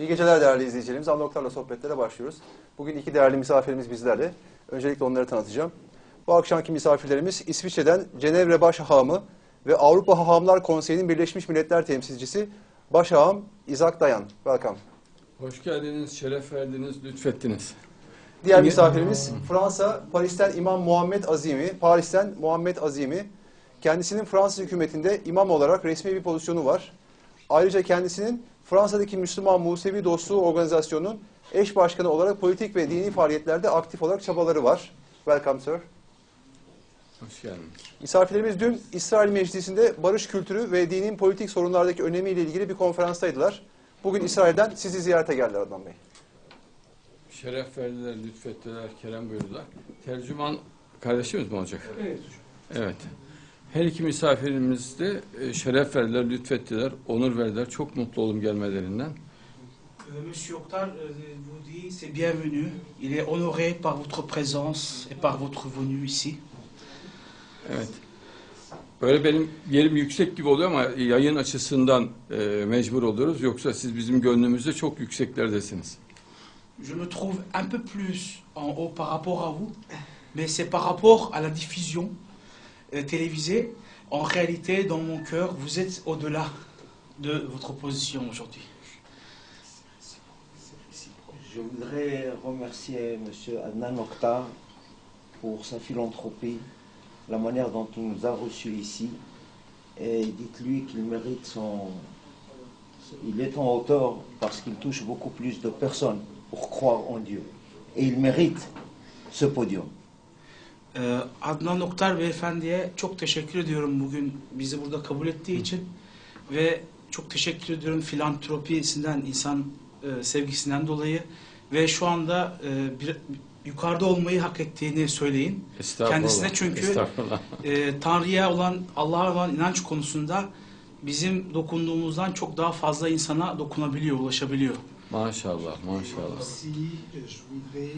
İyi geceler değerli izleyicilerimiz. Unlock'larla sohbetlere başlıyoruz. Bugün iki değerli misafirimiz bizlerle. Öncelikle onları tanıtacağım. Bu akşamki misafirlerimiz İsviçre'den Cenevre Başhahamı ve Avrupa Hahamlar Konseyi'nin Birleşmiş Milletler temsilcisi Başhaham Isaac Dayan. Welcome. Hoş geldiniz, şeref verdiniz, lütfettiniz. Diğer misafirimiz Fransa, Paris'ten İmam Muhammed Azimi. Paris'ten Muhammed Azimi. Kendisinin Fransız hükümetinde imam olarak resmi bir pozisyonu var. Ayrıca kendisinin Fransa'daki Müslüman Musevi Dostluğu Organizasyonu'nun eş başkanı olarak politik ve dini faaliyetlerde aktif olarak çabaları var. Welcome sir. Hoş geldiniz. Misafirlerimiz dün İsrail Meclisi'nde barış kültürü ve dinin politik sorunlardaki önemiyle ilgili bir konferanstaydılar. Bugün İsrail'den sizi ziyarete geldiler Adnan Bey. Şeref verdiler, lütfettiler, kerem buyurdular. Tercüman kardeşimiz mi olacak? Evet. Evet. Her iki misafirimiz de şeref verdiler, lütfettiler, onur verdiler. Çok mutlu oldum gelmelerinden. Monsieur Oktar vous dit c'est bienvenu. Il est honoré par votre présence et par votre venue ici. Evet. Böyle benim yerim yüksek gibi oluyor ama yayın açısından mecbur oluyoruz. Yoksa siz bizim gönlümüzde çok yükseklerdesiniz. Je me trouve un peu plus en haut par rapport à vous, mais c'est par rapport à la diffusion télévisée. En réalité, dans mon cœur, vous êtes au-delà de votre position aujourd'hui. Je voudrais remercier M. Adnan Oktar pour sa philanthropie, la manière dont il nous a reçus ici. Et dites-lui qu'il mérite son... Il est en hauteur parce qu'il touche beaucoup plus de personnes pour croire en Dieu. Et il mérite ce podium. Adnan Oktar Beyefendi'ye çok teşekkür ediyorum bugün bizi burada kabul ettiği için ve çok teşekkür ediyorum filantropisinden, insan sevgisinden dolayı ve şu anda yukarıda olmayı hak ettiğini söyleyin kendisine çünkü Tanrı'ya olan, Allah'a olan inanç konusunda bizim dokunduğumuzdan çok daha fazla insana dokunabiliyor, ulaşabiliyor. Maşallah, maşallah. Aussi, je voudrais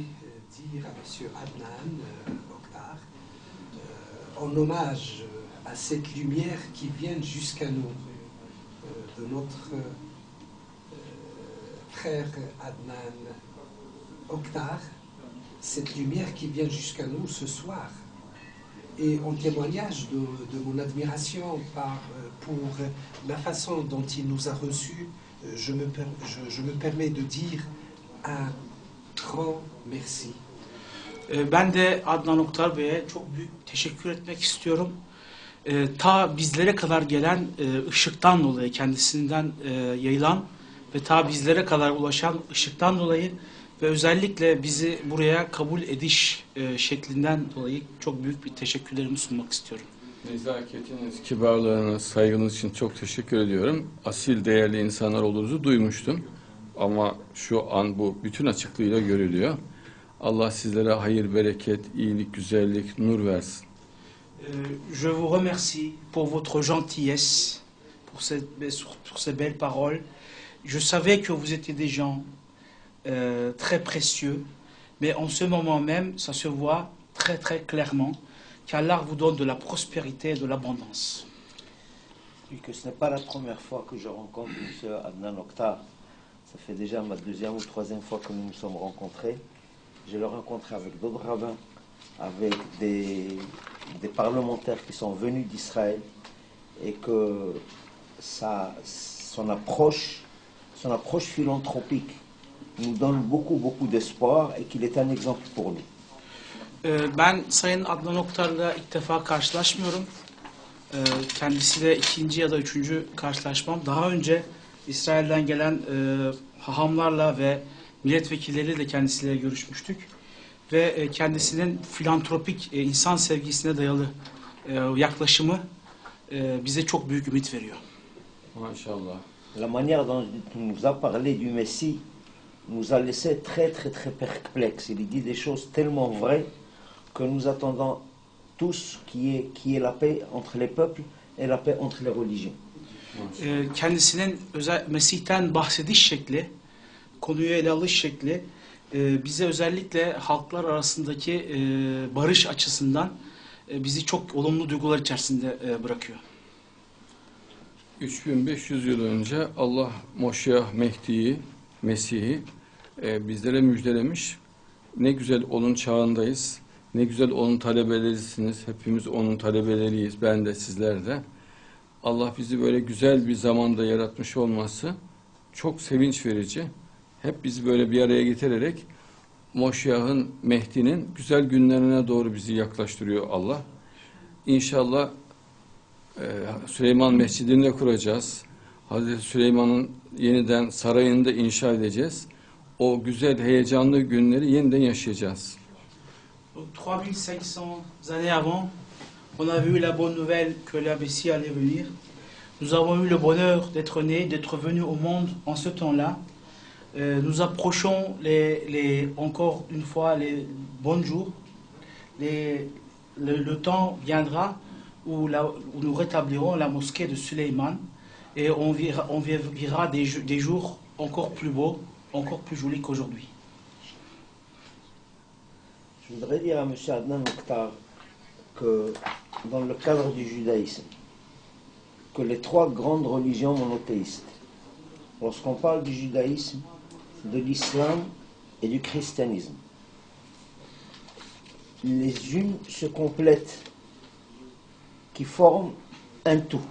dire à M. Adnan Oktar, en hommage à cette lumière qui vient jusqu'à nous, de notre frère Adnan Oktar, cette lumière qui vient jusqu'à nous ce soir, et en témoignage de mon admiration pour la façon dont il nous a reçus, je me permets de dire un grand merci. Ben de Adnan Oktar Bey'e çok büyük teşekkür etmek istiyorum. Ta bizlere kadar gelen ışıktan dolayı, kendisinden yayılan ve ta bizlere kadar ulaşan ışıktan dolayı ve özellikle bizi buraya kabul ediş şeklinden dolayı çok büyük bir teşekkürlerimi sunmak istiyorum. Nezaketiniz, kibarlığınız, saygınız için çok teşekkür ediyorum. Asil, değerli insanlar olduğunuzu duymuştum. Ama şu an bu bütün açıklığıyla görülüyor. Allah sizlere hayır, bereket, iyilik, güzellik, nur versin. Je vous remercie pour votre gentillesse, pour ces belles paroles. Je savais que vous étiez des gens très précieux, mais en ce moment même, ça se voit très très clairement qu'Allah vous donne de la prospérité et de l'abondance. Et que ce n'est pas la première fois que je rencontre M. Adnan Oktar. Ça fait déjà ma deuxième ou troisième fois que nous nous sommes rencontrés. Je l'ai rencontré avec d'autres rabbins, avec des parlementaires qui sont venus d'Israël, et que son approche philanthropique nous donne beaucoup d'espoir et qu'il est un exemple pour nous. Ben Sayın Adnan Oktar'la ilk defa karşılaşmıyorum. Kendisiyle ikinci ya da üçüncü karşılaşmam. Daha önce İsrail'den gelen hahamlarla ve milletvekilleriyle de kendisiyle görüşmüştük. Ve kendisinin filantropik, insan sevgisine dayalı yaklaşımı bize çok büyük ümit veriyor. Maşallah. La manière dont il nous a parlé du Messie nous a laissé très perplexes. Il dit des choses tellement vraies que nous attendons tous qui est la paix entre les peuples et la paix entre les religions. Kendisinin Mesih'ten bahsediş şekli, konuyu ele alış şekli bize özellikle halklar arasındaki barış açısından bizi çok olumlu duygular içerisinde bırakıyor. 3500 yıl önce Allah Moşiyah Mehdi'yi Mesih'i bizlere müjdelemiş. Ne güzel onun çağındayız. Ne güzel onun talebelerisiniz. Hepimiz onun talebeleriyiz. Ben de, sizler de. Allah bizi böyle güzel bir zamanda yaratmış olması çok sevinç verici. Hep bizi böyle bir araya getirerek Moşiyah'ın, Mehdi'nin güzel günlerine doğru bizi yaklaştırıyor Allah. İnşallah Süleyman Mescidi'ni de kuracağız. Hazreti Süleyman'ın yeniden sarayını da inşa edeceğiz. O güzel, heyecanlı günleri yeniden yaşayacağız. 3500 années avant, on avait eu la bonne nouvelle que la Messie allait venir. Nous avons eu le bonheur d'être nés, d'être venus au monde en ce temps-là. Nous approchons encore une fois les bons jours. Le temps viendra où nous rétablirons la mosquée de Suleiman et on vivra des jours encore plus beaux, encore plus jolis qu'aujourd'hui. Je voudrais dire à M. Adnan Mokhtar que dans le cadre du judaïsme, que les trois grandes religions monothéistes, lorsqu'on parle du judaïsme, de l'islam et du christianisme, les unes se complètent, qui forment un tout.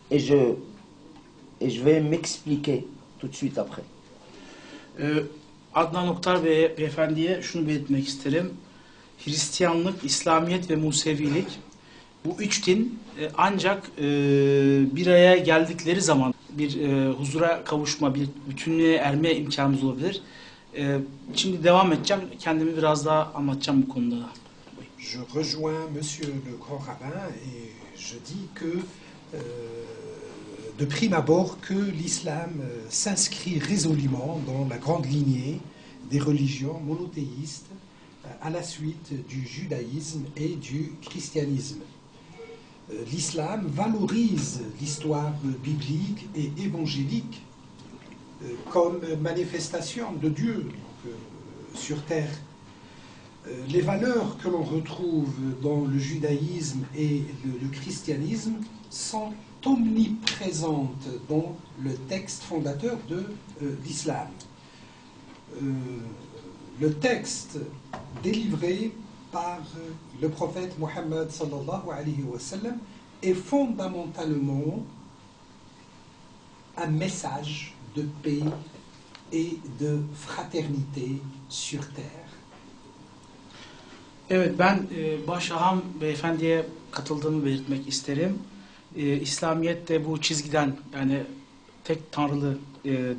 Et je vais m'expliquer tout de suite après. Adnan Oktar Beyefendi'ye şunu belirtmek isterim. Hristiyanlık, İslamiyet ve Musevilik, bu üç din ancak bir araya geldikleri zaman bir huzura kavuşma, bir bütünlüğe erme imkanımız olabilir. Şimdi devam edeceğim, kendimi biraz daha anlatacağım bu konuda da. Je rejoins Monsieur le Grand Rabbin et je dis que de prime abord que l'islam s'inscrit résolument dans la grande lignée des religions monothéistes à la suite du judaïsme et du christianisme. L'islam valorise l'histoire biblique et évangélique comme manifestation de Dieu sur terre. Les valeurs que l'on retrouve dans le judaïsme et le christianisme sont omniprésentes dans le texte fondateur de l'islam. Le texte délivré par le prophète Mohammed sallallahu alayhi wa sallam est fondamentalement un message de paix et de fraternité sur terre. Evet, ben Başaham Beyefendi'ye katıldığımı belirtmek isterim. İslamiyet de bu çizgiden, yani tek tanrılı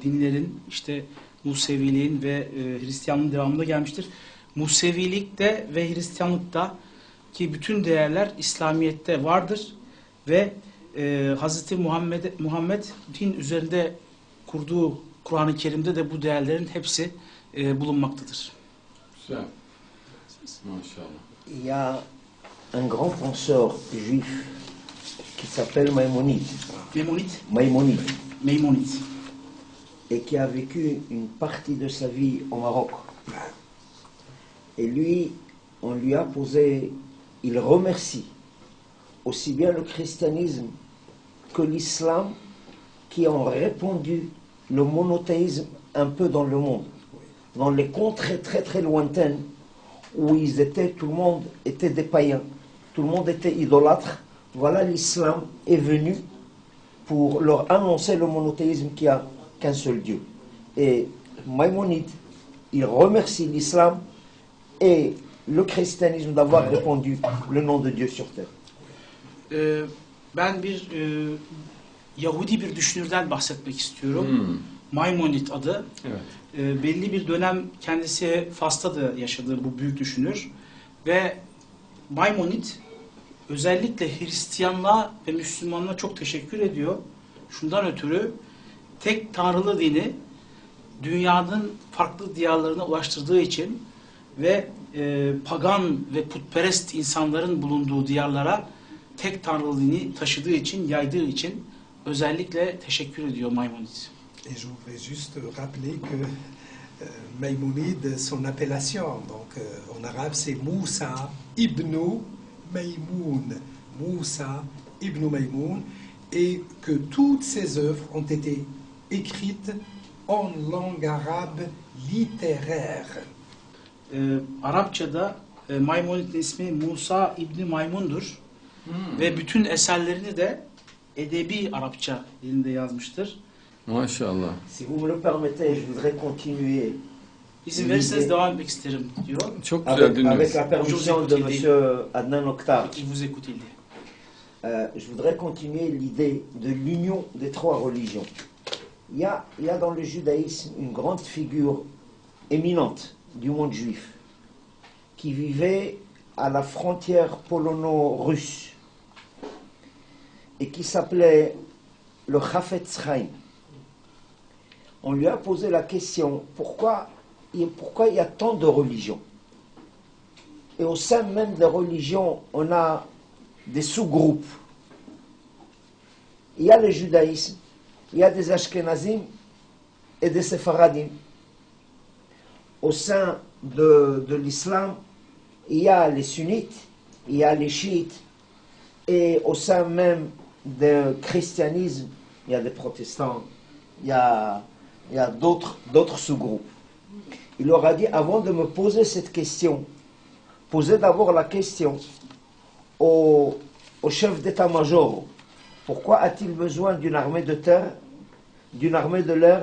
dinlerin, işte Museviliğin ve Hristiyanlığın devamında gelmiştir. Musevilikte ve Hristiyanlıkta ki bütün değerler İslamiyet'te vardır ve Hz. Muhammed'in üzerinde kurduğu Kur'an-ı Kerim'de de bu değerlerin hepsi bulunmaktadır. Güzel. Maşallah. Il y a un grand penseur juif qui s'appelle Maïmonide. Meymonid. Et qui a vécu une partie de sa vie au Maroc. Et lui, on lui a posé, il remercie aussi bien le christianisme que l'islam qui ont répandu le monothéisme un peu dans le monde, dans les contrées très très lointaines où tout le monde était des païens, tout le monde était idolâtre. Voilà, l'islam est venu pour leur annoncer le monothéisme qui a qu'un seul Dieu. Et Maïmonide, il remercie l'islam et le christianisme d'avoir répandu le nom de Dieu sur terre. Ben bir Yahudi bir düşünürden bahsetmek istiyorum. Maimonid adı. Evet. Belli bir dönem kendisi Fas'ta da yaşadığı bu büyük düşünür. Ve Maimonid özellikle Hristiyanlığa ve Müslümanlığa çok teşekkür ediyor. Şundan ötürü tek tanrılı dini dünyanın farklı diyarlarına ulaştırdığı için ve pagan ve putperest insanların bulunduğu diyarlara tek tanrılı dini taşıdığı için, yaydığı için özellikle teşekkür ediyor Maimonid. Et je voudrais juste rappeler que Maïmonide, son appellation, donc en arabe c'est Moussa ibn Maïmoun. Moussa ibn Maïmoun, et que toutes ses œuvres ont été écrites en langue arabe littéraire. Arapçada Maimonid'in ismi Musa İbni Maymun'dur. Ve bütün eserlerini de edebi Arapça dilinde yazmıştır. Maşallah. Si vous me le permettez, je voudrais continuer İzin verirseniz devam etmek isterim diyor. Çok güzel avec dinliyoruz. la permission de M. Adnan Oktar. Qui vous écoute, il dit. Je voudrais continuer l'idée de l'union des trois religions. Il y a dans le judaïsme une grande figure éminente du monde juif qui vivait à la frontière polono-russe et qui s'appelait le Chafetz Chaim. On lui a posé la question pourquoi il y a tant de religions. Et au sein même des religions, on a des sous-groupes. Il y a le judaïsme, il y a des Ashkenazim et des Séfaradim. Au sein de l'islam, il y a les sunnites, il y a les chiites, et au sein même du christianisme, il y a des protestants, il y a d'autres sous-groupes. Il leur a dit, avant de me poser cette question, posez d'abord la question au chef d'état-major. Pourquoi a-t-il besoin d'une armée de terre, d'une armée de l'air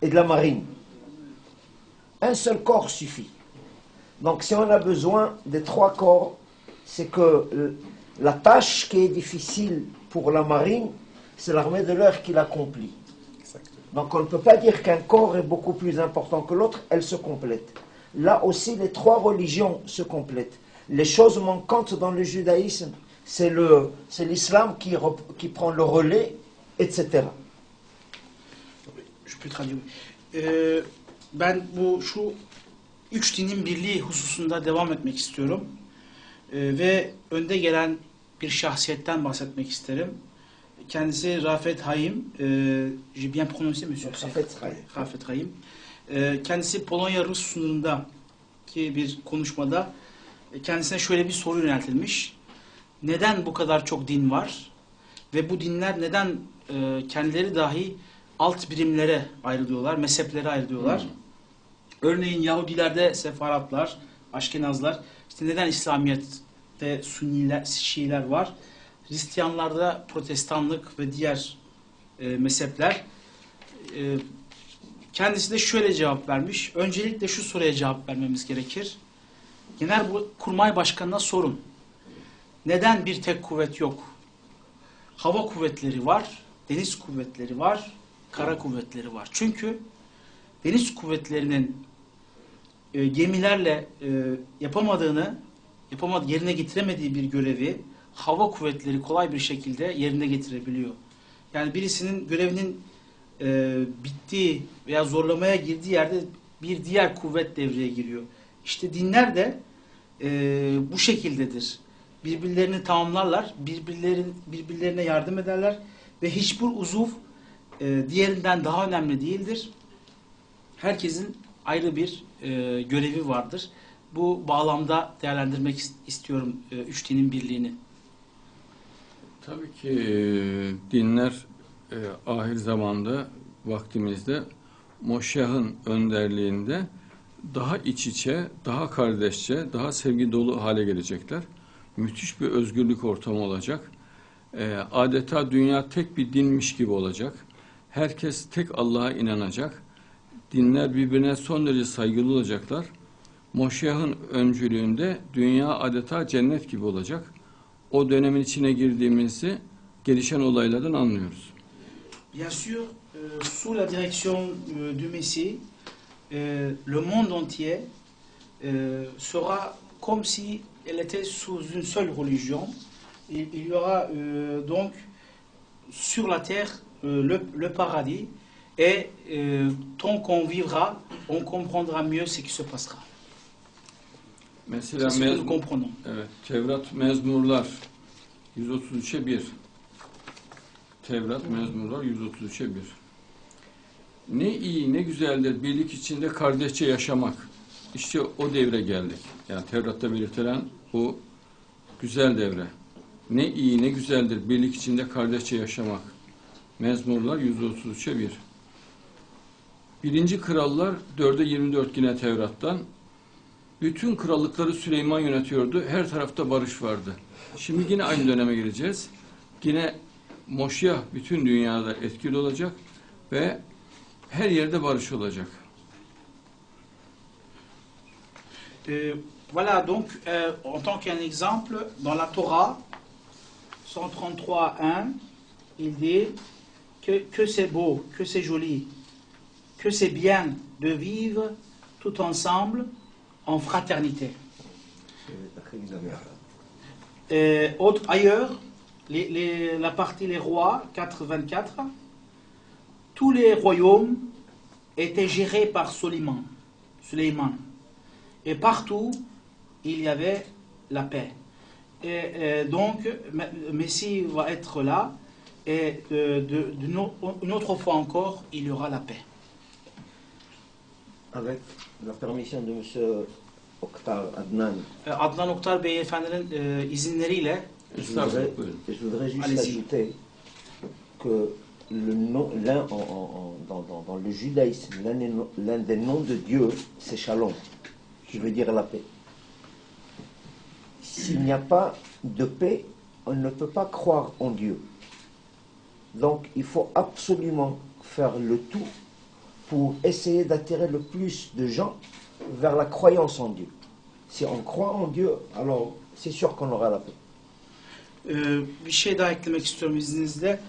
et de la marine? Un seul corps suffit. Donc si on a besoin des trois corps, c'est que la tâche qui est difficile pour la marine, c'est l'armée de l'air qui l'accomplit. Donc on ne peut pas dire qu'un corps est beaucoup plus important que l'autre, elles se complètent. Là aussi, les trois religions se complètent. Les choses manquantes dans le judaïsme, c'est l'islam qui prend le relais, etc. Je peux traduire. Ben şu üç dinin birliği hususunda devam etmek istiyorum. Ve önde gelen bir şahsiyetten bahsetmek isterim. Kendisi Rafet Haim. J'ai bien prononcé monsieur? Rafet Haim. Kendisi Polonya-Rus sınırındaki bir konuşmada kendisine şöyle bir soru yöneltilmiş. Neden bu kadar çok din var? Ve bu dinler neden kendileri dahi alt birimlere ayrılıyorlar, mezheplere ayrılıyorlar? Örneğin Yahudilerde Sefaratlar, Aşkenazlar, işte neden İslamiyet'te Sünniler, Şiiler var? Hristiyanlarda Protestanlık ve diğer mezhepler. Kendisi de şöyle cevap vermiş. Öncelikle şu soruya cevap vermemiz gerekir. Genelkurmay Başkanı'na sorun. Neden bir tek kuvvet yok? Hava kuvvetleri var, deniz kuvvetleri var, kara kuvvetleri var. Çünkü deniz kuvvetlerinin gemilerle yerine getiremediği bir görevi hava kuvvetleri kolay bir şekilde yerine getirebiliyor. Yani birisinin görevinin bittiği veya zorlamaya girdiği yerde bir diğer kuvvet devreye giriyor. İşte dinler de bu şekildedir. Birbirlerini tamamlarlar, birbirlerine yardım ederler ve hiçbir uzuv diğerinden daha önemli değildir. Herkesin ayrı bir görevi vardır. Bu bağlamda değerlendirmek istiyorum üç dinin birliğini. Tabii ki dinler ahir zamanda, vaktimizde Moşyah'ın önderliğinde daha iç içe, daha kardeşçe, daha sevgi dolu hale gelecekler. Müthiş bir özgürlük ortamı olacak. Adeta dünya tek bir dinmiş gibi olacak. Herkes tek Allah'a inanacak. Dinler birbirine son derece saygılı olacaklar. Moşyah'ın öncülüğünde dünya adeta cennet gibi olacak. O dönemin içine girdiğimizi gelişen olaylardan anlıyoruz. Bien sûr, sous la direction du Messie, le monde entier sera comme si elle était sous une seule religion. Il y aura donc sur la terre le paradis et tant qu'on vivra, on comprendra mieux ce qui se passera. Mesela C'est ce que nous comprenons. Evet, Tevrat Mezmurlar 133'e 1. Tevrat Mezmurlar 133'e 1. Ne iyi, ne güzeldir birlik içinde kardeşçe yaşamak. İşte o devre geldik. Yani Tevrat'ta belirtilen bu güzel devre. Ne iyi, ne güzeldir birlik içinde kardeşçe yaşamak. Mezmurlar 133'e 1. Birinci krallar 4'e 24 yine Tevrat'tan. Bütün krallıkları Süleyman yönetiyordu. Her tarafta barış vardı. Şimdi yine aynı döneme gireceğiz. Yine Moşiyah bütün dünyada etkili olacak ve her yerde barış olacak. Voilà, donc, en tant qu'un exemple, dans la Torah, 133.1, il dit que c'est beau, que c'est joli, que c'est bien de vivre tout ensemble en fraternité. Ailleurs, la partie les rois, 4.24, tous les royaumes étaient gérés par Suleiman. Et partout, il y avait la paix. Et donc, le Messie va être là, et une autre fois encore, il y aura la paix. Avec la permission de M. Oktar Adnan, Adnan Oktar Beyefendi'nin izinleriyle je Estağfurullah, buyurun. voudrais juste Allez-y. ajouter que le nom, dans le judaïsme, l'un des noms de Dieu, c'est Shalom, qui veut dire la paix. S'il n'y a pas de paix, on ne peut pas croire en Dieu. Donc il faut absolument faire le tout pour essayer d'attirer le plus de gens vers la croyance en Dieu. Si on croit en Dieu, alors c'est sûr qu'on aura la paix. Bir şey daha eklemek istiyorum izninizle.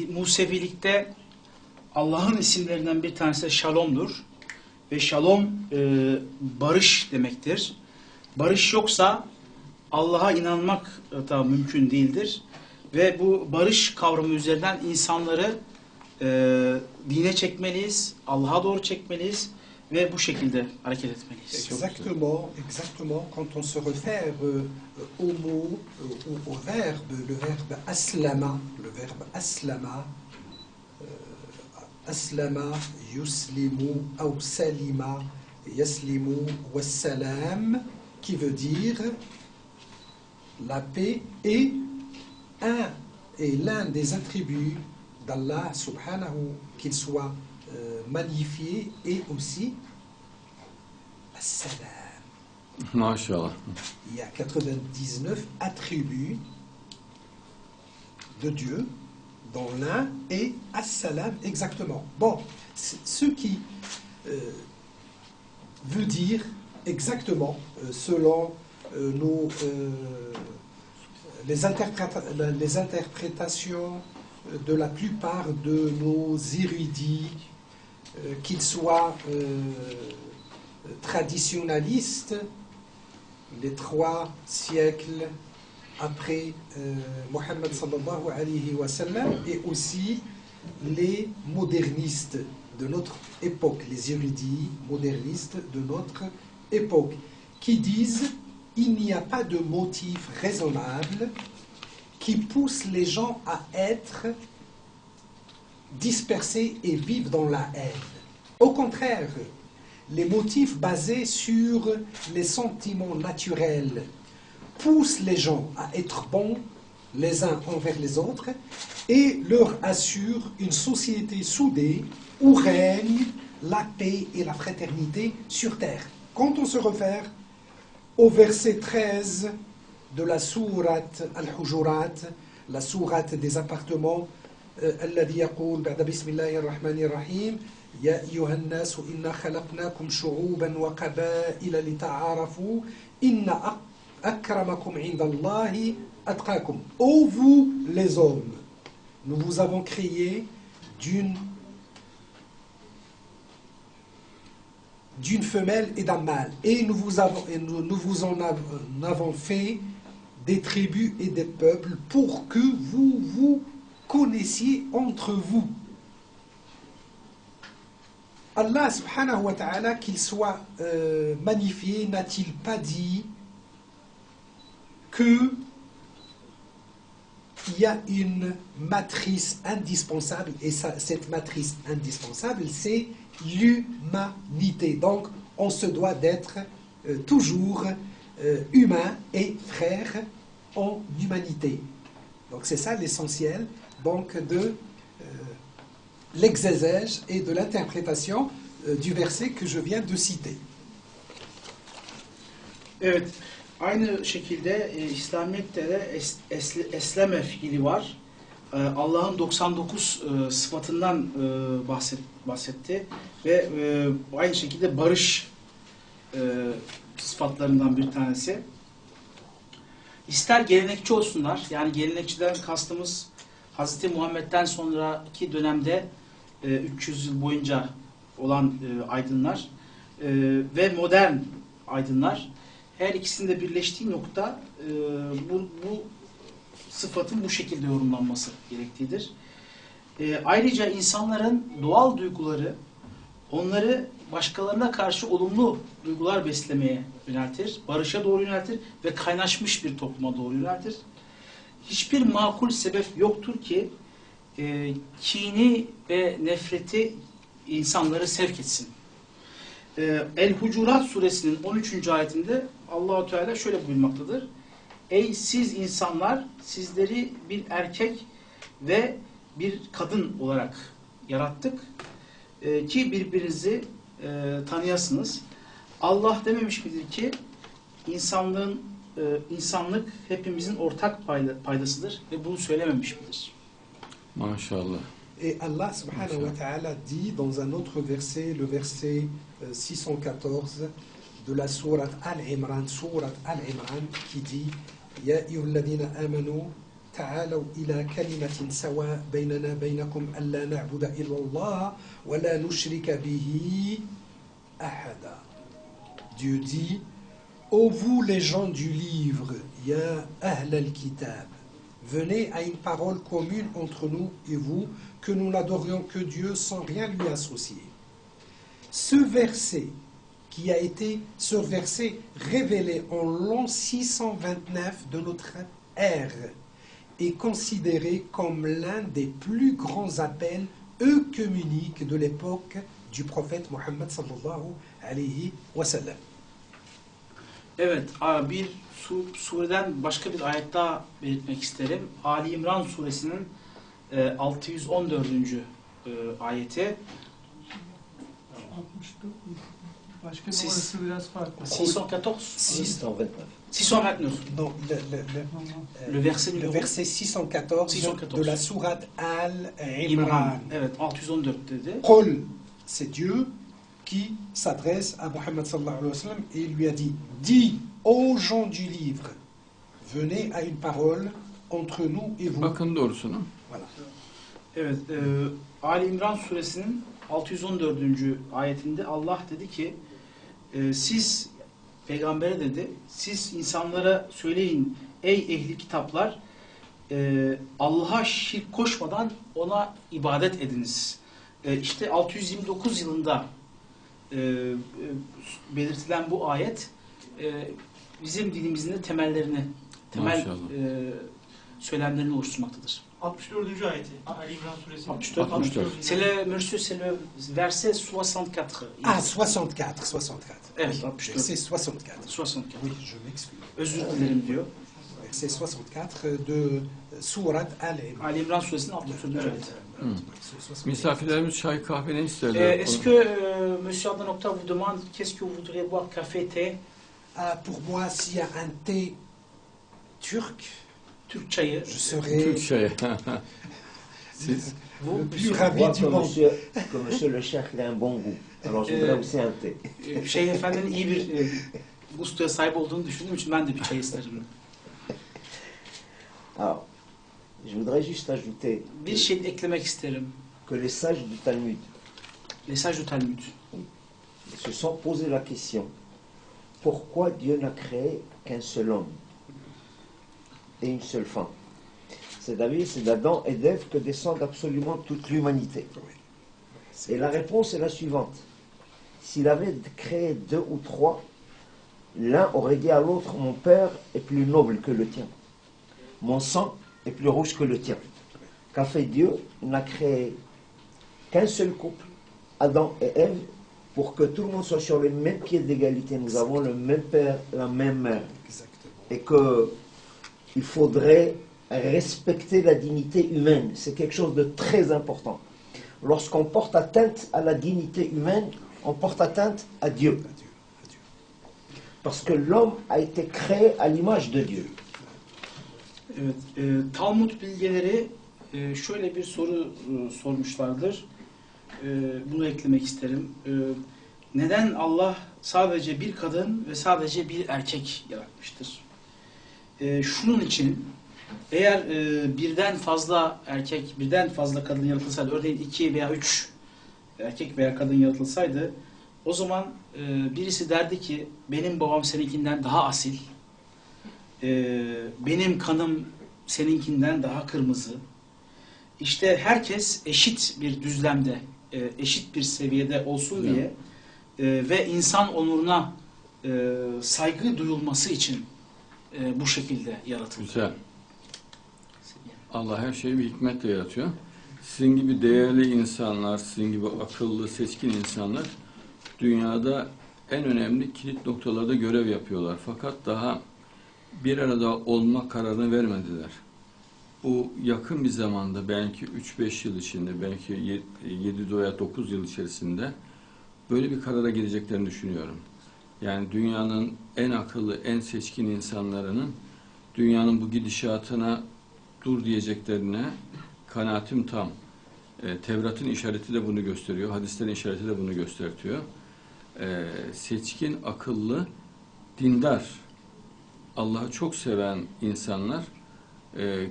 Musevilikte Allah'ın isimlerinden bir tanesi Şalom'dur. Ve Şalom barış demektir. Barış yoksa Allah'a inanmak da mümkün değildir. Ve bu barış kavramı üzerinden insanları dine çekmeliyiz, Allah'a doğru çekmeliyiz ve bu şekilde hareket etmeliyiz. Exactement, quand on se réfère au mot, au verbe, le verbe aslama, aslama, yuslimu, ou salima, yaslimu, wassalam, qui veut dire la paix est l'un des attributs d'Allah subhanahu, qu'il soit magnifié, et aussi as-salam. Maşallah. Il y a 99 attributs de Dieu, dont l'un est as-salam exactement. Bon, ce qui veut dire exactement, selon les interprétations de la plupart de nos érudits, qu'ils soient traditionnalistes, les 3 siècles après Mohammed sallallahu alayhi wa sallam, et aussi les modernistes de notre époque, les érudits modernistes de notre époque, qui disent il n'y a pas de motif raisonnable qui pousse les gens à être dispersés et vivre dans la haine. Au contraire, les motifs basés sur les sentiments naturels poussent les gens à être bons les uns envers les autres et leur assurent une société soudée où règne la paix et la fraternité sur terre. Quand on se réfère au verset 13 de la sourate Al-Hujurat, la sourate des appartements, الذي يقول بعد بسم الله الرحمن الرحيم يا أيها الناس إنا خلقناكم شعوبا وقبائل لتعارفوا إن أكرمكم عند الله أتقاكم. Ô vous les hommes, nous vous avons créé d'une femelle et d'un mâle, et nous vous en avons fait des tribus et des peuples pour que vous vous connaissiez entre vous. Allah subhanahu wa ta'ala, qu'il soit magnifié, n'a-t-il pas dit qu'il y a une matrice indispensable, et cette matrice indispensable, c'est l'humanité. Donc, on se doit d'être toujours humain et frère en humanité. Donc, c'est ça l'essentiel donc de l'exégèse et de l'interprétation du verset que je viens de citer. Evet, aynı şekilde İslamiyet'te de esleme fiili var. Allah'ın 99 sıfatından bahsetti ve aynı şekilde barış sıfatlarından bir tanesi. İster gelenekçi olsunlar, yani gelenekçiden kastımız Hz. Muhammed'den sonraki dönemde 300 yıl boyunca olan aydınlar ve modern aydınlar, her ikisinde birleştiği nokta bu sıfatın bu şekilde yorumlanması gerektiğidir. Ayrıca insanların doğal duyguları onları başkalarına karşı olumlu duygular beslemeye yöneltir, barışa doğru yöneltir ve kaynaşmış bir topluma doğru yöneltir. Hiçbir makul sebep yoktur ki kini ve nefreti insanları sevk etsin. El-Hucurat suresinin 13. ayetinde Allah-u Teala şöyle buyurmaktadır. Ey siz insanlar, sizleri bir erkek ve bir kadın olarak yarattık ki birbirinizi tanıyasınız. Allah dememiş midir ki insanlık hepimizin ortak paydasıdır ve bunu söylememiş midir? Maşallah. Et Allah subhanahu wa ta'ala dit dans un autre verset, le verset 614 de la sourate Al-Imran, qui dit Ya ayyuhalladhina amanu ta'alaw ila kalimatin sawa baynana baynakum alla na'budu illa Allah wa la nushrika bihi ahada. Dieu dit ô vous les gens du livre, ya ahl al-kitab, venez à une parole commune entre nous et vous, que nous n'adorions que Dieu sans rien lui associer. Ce verset révélé en l'an 629 de notre ère est considéré comme l'un des plus grands appels œcuméniques de l'époque du prophète Muhammad sallallahu alayhi wa sallam. Evet, bir sureden başka bir ayet daha belirtmek isterim. Ali İmran suresinin 614. ayeti. Başka bir orası biraz farklı. 614. 629. 629. Non, Le verset le verset 614 de la sourate Al-Imran. İmran. Evet, 614 dedi. Qul, c'est Dieu qui s'adresse à Muhammad sallallahu alayhi wa sallam et lui a dit dis aux gens du livre, venez à une parole entre nous et vous. Bakın doğrusunu. Voilà. Evet, Ali İmran suresinin 614. ayetinde Allah dedi ki siz peygambere dedi, siz insanlara söyleyin ey ehli kitaplar, Allah'a şirk koşmadan ona ibadet ediniz. İşte 629 yılında belirtilen bu ayet bizim dinimizin de temel söylemlerini oluşturmaktadır. 64. ayeti. Ali İmran suresi. 64. C'est le verset 64. Ah, 64. Evet, 64. Verset 64. 64. Oui, je m'excuse. Özür dilerim diyor. Verset 64 de Sourate Al-Imran. Ali İmran suresinin 64. ayeti. Misafirlerimiz çay kahve ne isterler? Est-ce que Monsieur Adnan vous demande qu'est-ce que vous voudriez boire, café, thé? Pour moi, s'il y a un thé turc, Türk çayı. je serais Türk çayı. Siz? le plus Je ravi vois du monde. que monsieur le cheikh il a un bon goût. Alors je voudrais aussi un thé. Şeyh Efendi'nin iyi bir gustoya sahip olduğunu düşündüğüm için ben de bir çay isterim. Alors, je voudrais juste ajouter Bir şey eklemek isterim. que les sages du Talmud Les sages du Talmud. se sont posé la question pourquoi Dieu n'a créé qu'un seul homme et une seule femme. C'est-à-dire, c'est d'Adam et d'Ève que descend absolument toute l'humanité. Et la réponse est la suivante. S'il avait créé 2 ou 3, l'un aurait dit à l'autre, mon père est plus noble que le tien. Mon sang est plus rouge que le tien. Qu'a fait Dieu? Il n'a créé qu'un seul couple, Adam et Ève, pour que tout le monde soit sur le même pied d'égalité. Nous avons le même père, la même mère. Et qu'il faudrait respecter la dignité humaine. C'est quelque chose de très important. Lorsqu'on porte atteinte à la dignité humaine, on porte atteinte à Dieu. Parce que l'homme a été créé à l'image de Dieu. Evet, Talmud bilgeleri şöyle bir soru sormuşlardır. Bunu eklemek isterim. Neden Allah sadece bir kadın ve sadece bir erkek yaratmıştır? Şunun için, eğer birden fazla erkek, birden fazla kadın yaratılsaydı, örneğin 2 veya 3 erkek veya kadın yaratılsaydı, o zaman birisi derdi ki benim babam seninkinden daha asil, benim kanım seninkinden daha kırmızı. İşte herkes eşit bir düzlemde, eşit bir seviyede olsun diye ve insan onuruna saygı duyulması için bu şekilde yaratıldı. Güzel. Allah her şeyi bir hikmetle yaratıyor. Sizin gibi değerli insanlar, sizin gibi akıllı, seçkin insanlar dünyada en önemli kilit noktalarda görev yapıyorlar. Fakat daha bir arada olma kararını vermediler. Bu yakın bir zamanda, belki 3-5 yıl içinde, belki 7 veya 9 yıl içerisinde böyle bir karara geleceklerini düşünüyorum. Yani dünyanın en akıllı, en seçkin insanlarının dünyanın bu gidişatına dur diyeceklerine kanaatim tam. Tevrat'ın işareti de bunu gösteriyor, hadislerin işareti de bunu gösteriyor. Seçkin, akıllı, dindar, Allah'ı çok seven insanlar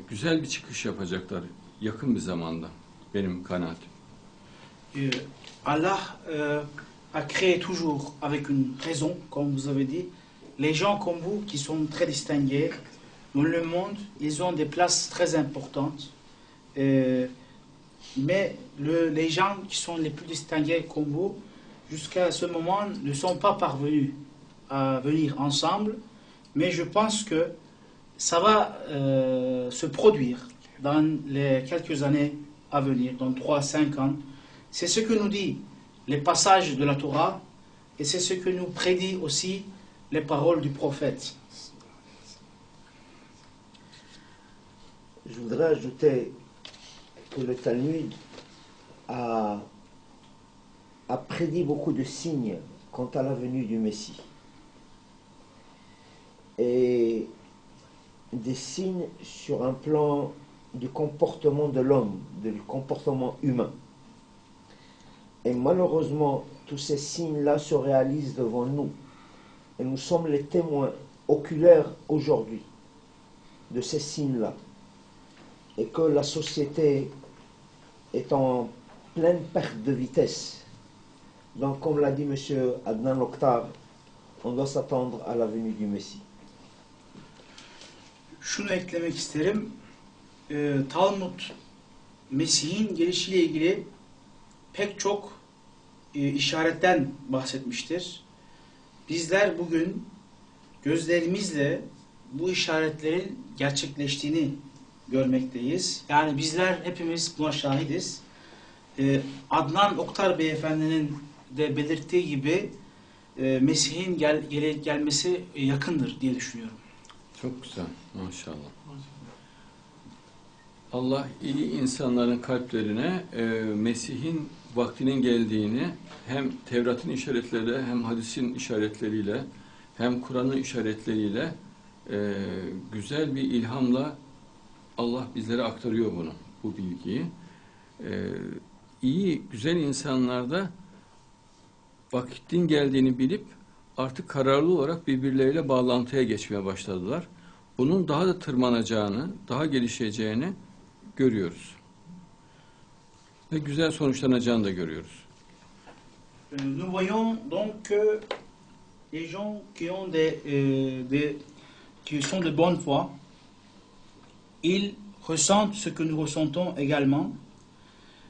güzel bir çıkış yapacaklar yakın bir zamanda. Benim kanaatim. Allah a créé toujours avec une raison, comme vous avez dit. Les gens comme vous qui sont très distingués dans le monde, ils ont des places très importantes. Mais les gens qui sont les plus distingués comme vous, jusqu'à ce moment, ne sont pas parvenus à venir ensemble. Mais je pense que ça va se produire dans les quelques années à venir, dans 3-5 ans. C'est ce que nous dit les passages de la Torah et c'est ce que nous prédit aussi les paroles du prophète. Je voudrais ajouter que le Talmud a prédit beaucoup de signes quant à la venue du Messie. Et des signes sur un plan du comportement de l'homme, du comportement humain. Et malheureusement, tous ces signes-là se réalisent devant nous. Et nous sommes les témoins oculaires aujourd'hui de ces signes-là. Et que la société est en pleine perte de vitesse. Donc, comme l'a dit M. Adnan Oktar, on doit s'attendre à la venue du Messie. Şunu eklemek isterim. Talmud, Mesih'in gelişiyle ilgili pek çok işaretten bahsetmiştir. Bizler bugün gözlerimizle bu işaretlerin gerçekleştiğini görmekteyiz. Yani bizler hepimiz buna şahidiz. Adnan Oktar Beyefendinin de belirttiği gibi Mesih'in gelmesi yakındır diye düşünüyorum. Çok güzel, maşallah. Allah iyi insanların kalplerine Mesih'in vaktinin geldiğini hem Tevrat'ın işaretleriyle hem hadisin işaretleriyle hem Kur'an'ın işaretleriyle güzel bir ilhamla Allah bizlere aktarıyor bunu, bu bilgiyi. İyi, güzel insanlarda vakitin geldiğini bilip artık kararlı olarak birbirleriyle bağlantıya geçmeye başladılar. Bunun daha da tırmanacağını, daha gelişeceğini görüyoruz. Ve güzel sonuçlanacağını da görüyoruz. Nous voyons donc que les gens qui ont qui sont de bonne foi, ils ressentent ce que nous ressentons également,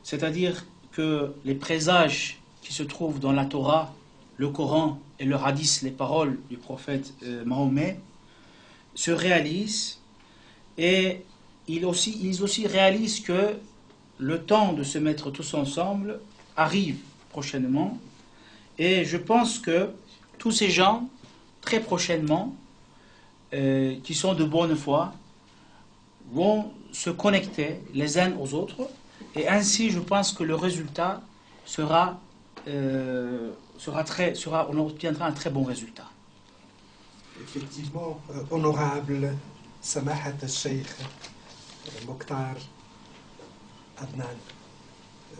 c'est-à-dire que les présages qui se trouvent dans la Torah, le Coran et le Hadith, les paroles du prophète Mahomet, se réalisent et ils aussi réalisent que le temps de se mettre tous ensemble arrive prochainement. Et je pense que tous ces gens, très prochainement, qui sont de bonne foi, vont se connecter les uns aux autres Et ainsi, je pense que le résultat on obtiendra un très bon résultat. Effectivement, honorable Samahat al-Sheikh Mokhtar Adnan,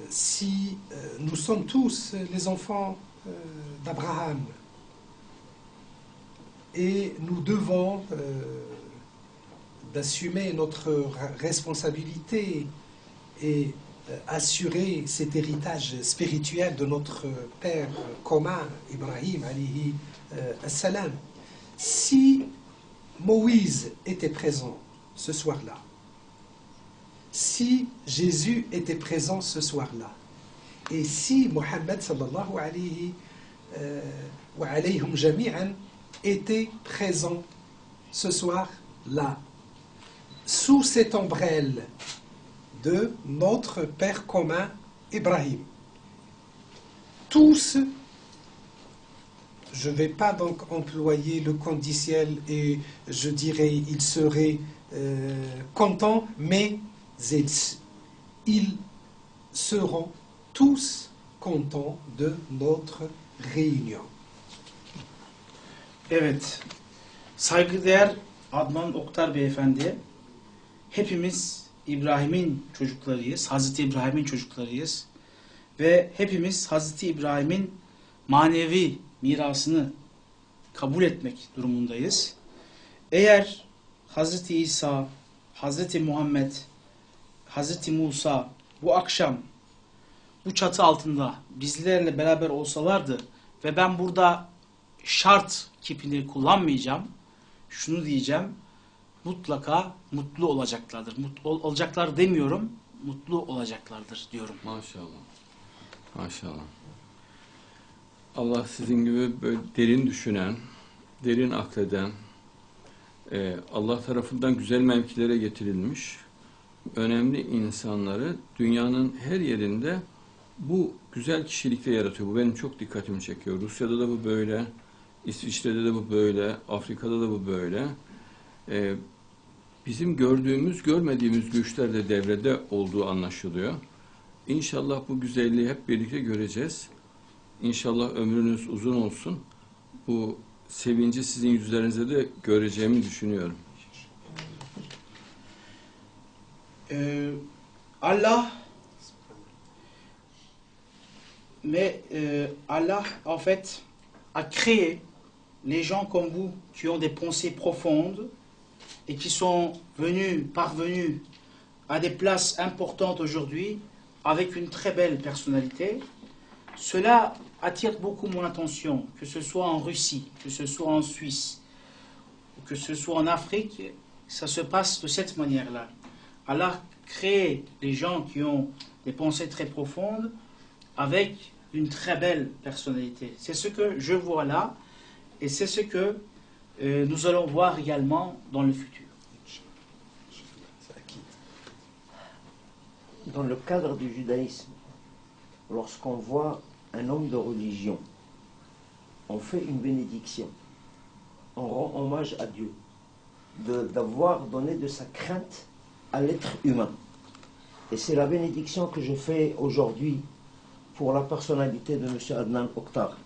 si nous sommes tous les enfants d'Abraham et nous devons d'assumer notre responsabilité et assurer cet héritage spirituel de notre père commun, Ibrahim alayhi salam. Si Moïse était présent ce soir-là, si Jésus était présent ce soir-là, et si Mohammed sallallahu alayhi wa alayhum jami'an était présent ce soir-là, sous cette ombrelle de notre Père commun, Ibrahim. Tous, je ne vais pas donc employer le conditionnel et je dirais ils seraient contents, mais ils seront tous contents de notre réunion. Evet, saygıdeğer Adnan Oktar Beyefendi, hepimiz İbrahim'in çocuklarıyız, Hazreti İbrahim'in çocuklarıyız ve hepimiz Hazreti İbrahim'in manevi mirasını kabul etmek durumundayız. Eğer Hazreti İsa, Hazreti Muhammed, Hazreti Musa bu akşam bu çatı altında bizlerle beraber olsalardı ve ben burada şart kipini kullanmayacağım, şunu diyeceğim, mutlaka mutlu olacaklardır. Mutlu olacaklar demiyorum, mutlu olacaklardır diyorum. Maşallah. Maşallah. Allah sizin gibi böyle derin düşünen, derin akleden, Allah tarafından güzel mevkilere getirilmiş önemli insanları dünyanın her yerinde bu güzel kişilikte yaratıyor. Bu benim çok dikkatimi çekiyor. Rusya'da da bu böyle, İsviçre'de de bu böyle, Afrika'da da bu böyle. Bizim gördüğümüz, görmediğimiz güçler de devrede olduğu anlaşılıyor. İnşallah bu güzelliği hep birlikte göreceğiz. İnşallah ömrünüz uzun olsun. Bu sevinci sizin yüzlerinizde de göreceğimi düşünüyorum. Allah en fait a créé les gens comme vous qui ont des pensées profondes et qui sont parvenus à des places importantes aujourd'hui avec une très belle personnalité. Cela attire beaucoup mon attention, que ce soit en Russie, que ce soit en Suisse, que ce soit en Afrique, ça se passe de cette manière-là. Allah crée les gens qui ont des pensées très profondes avec une très belle personnalité. C'est ce que je vois là et c'est ce que nous allons voir également dans le futur. Dans le cadre du judaïsme, lorsqu'on voit un homme de religion, on fait une bénédiction, on rend hommage à Dieu, d'avoir donné de sa crainte à l'être humain. Et c'est la bénédiction que je fais aujourd'hui pour la personnalité de M. Adnan Oktar.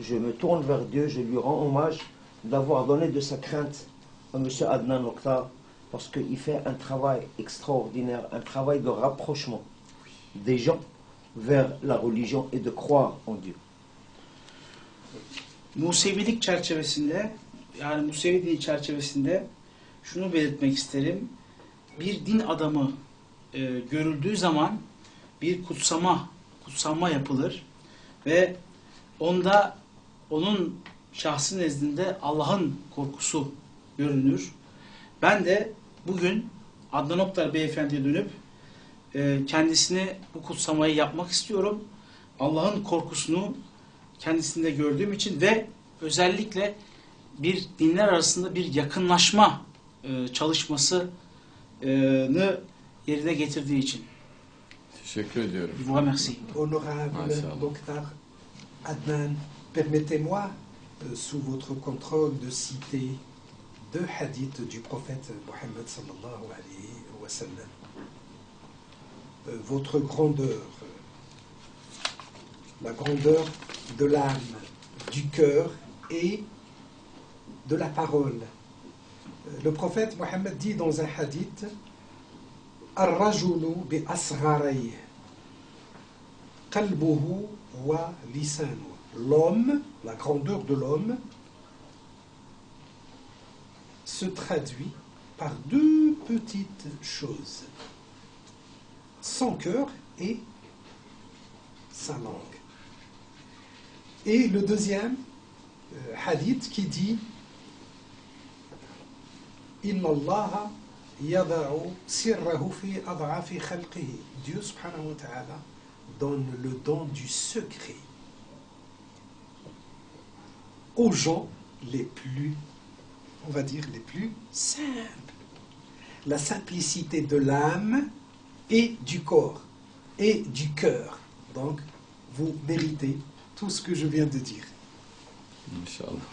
Je me tourne vers Dieu, je lui rends hommage d'avoir donné de sa crainte à M. Adnan Oktar parce qu'il fait un travail extraordinaire, un travail de rapprochement des gens vers la religion et de croire en Dieu. Musevilik çerçevesinde, yani Musevi dini çerçevesinde şunu belirtmek isterim. Bir din adamı görüldüğü zaman bir kutsanma yapılır ve onun şahsı nezdinde Allah'ın korkusu görünür. Ben de bugün Adnan Oktar Beyefendi'ye dönüp kendisine bu kutsamayı yapmak istiyorum. Allah'ın korkusunu kendisinde gördüğüm için ve özellikle bir dinler arasında bir yakınlaşma çalışmasını yerine getirdiği için. Teşekkür ediyorum. Je vous remercie. Honorable Mokhtar Adnan, permettez-moi, sous votre contrôle, de citer deux hadiths du prophète Mohammed sallallahu alayhi wa sallam. votre grandeur, la grandeur de l'âme, du cœur et de la parole. Le prophète Mohammed dit dans un hadith Ar-rajulu bi asgharayh qalbuhu wa lisanu. L'homme, la grandeur de l'homme, se traduit par deux petites choses, son cœur et sa langue. Et le deuxième hadith qui dit Inna Allah yada'u sirrahu fi ad'afi khalqihi. Dieu subhanahu wa ta'ala donne le don du secret aux gens les plus, on va dire, les plus simples. La simplicité de l'âme et du corps et du cœur. Donc, vous méritez tout ce que je viens de dire. İnşallah.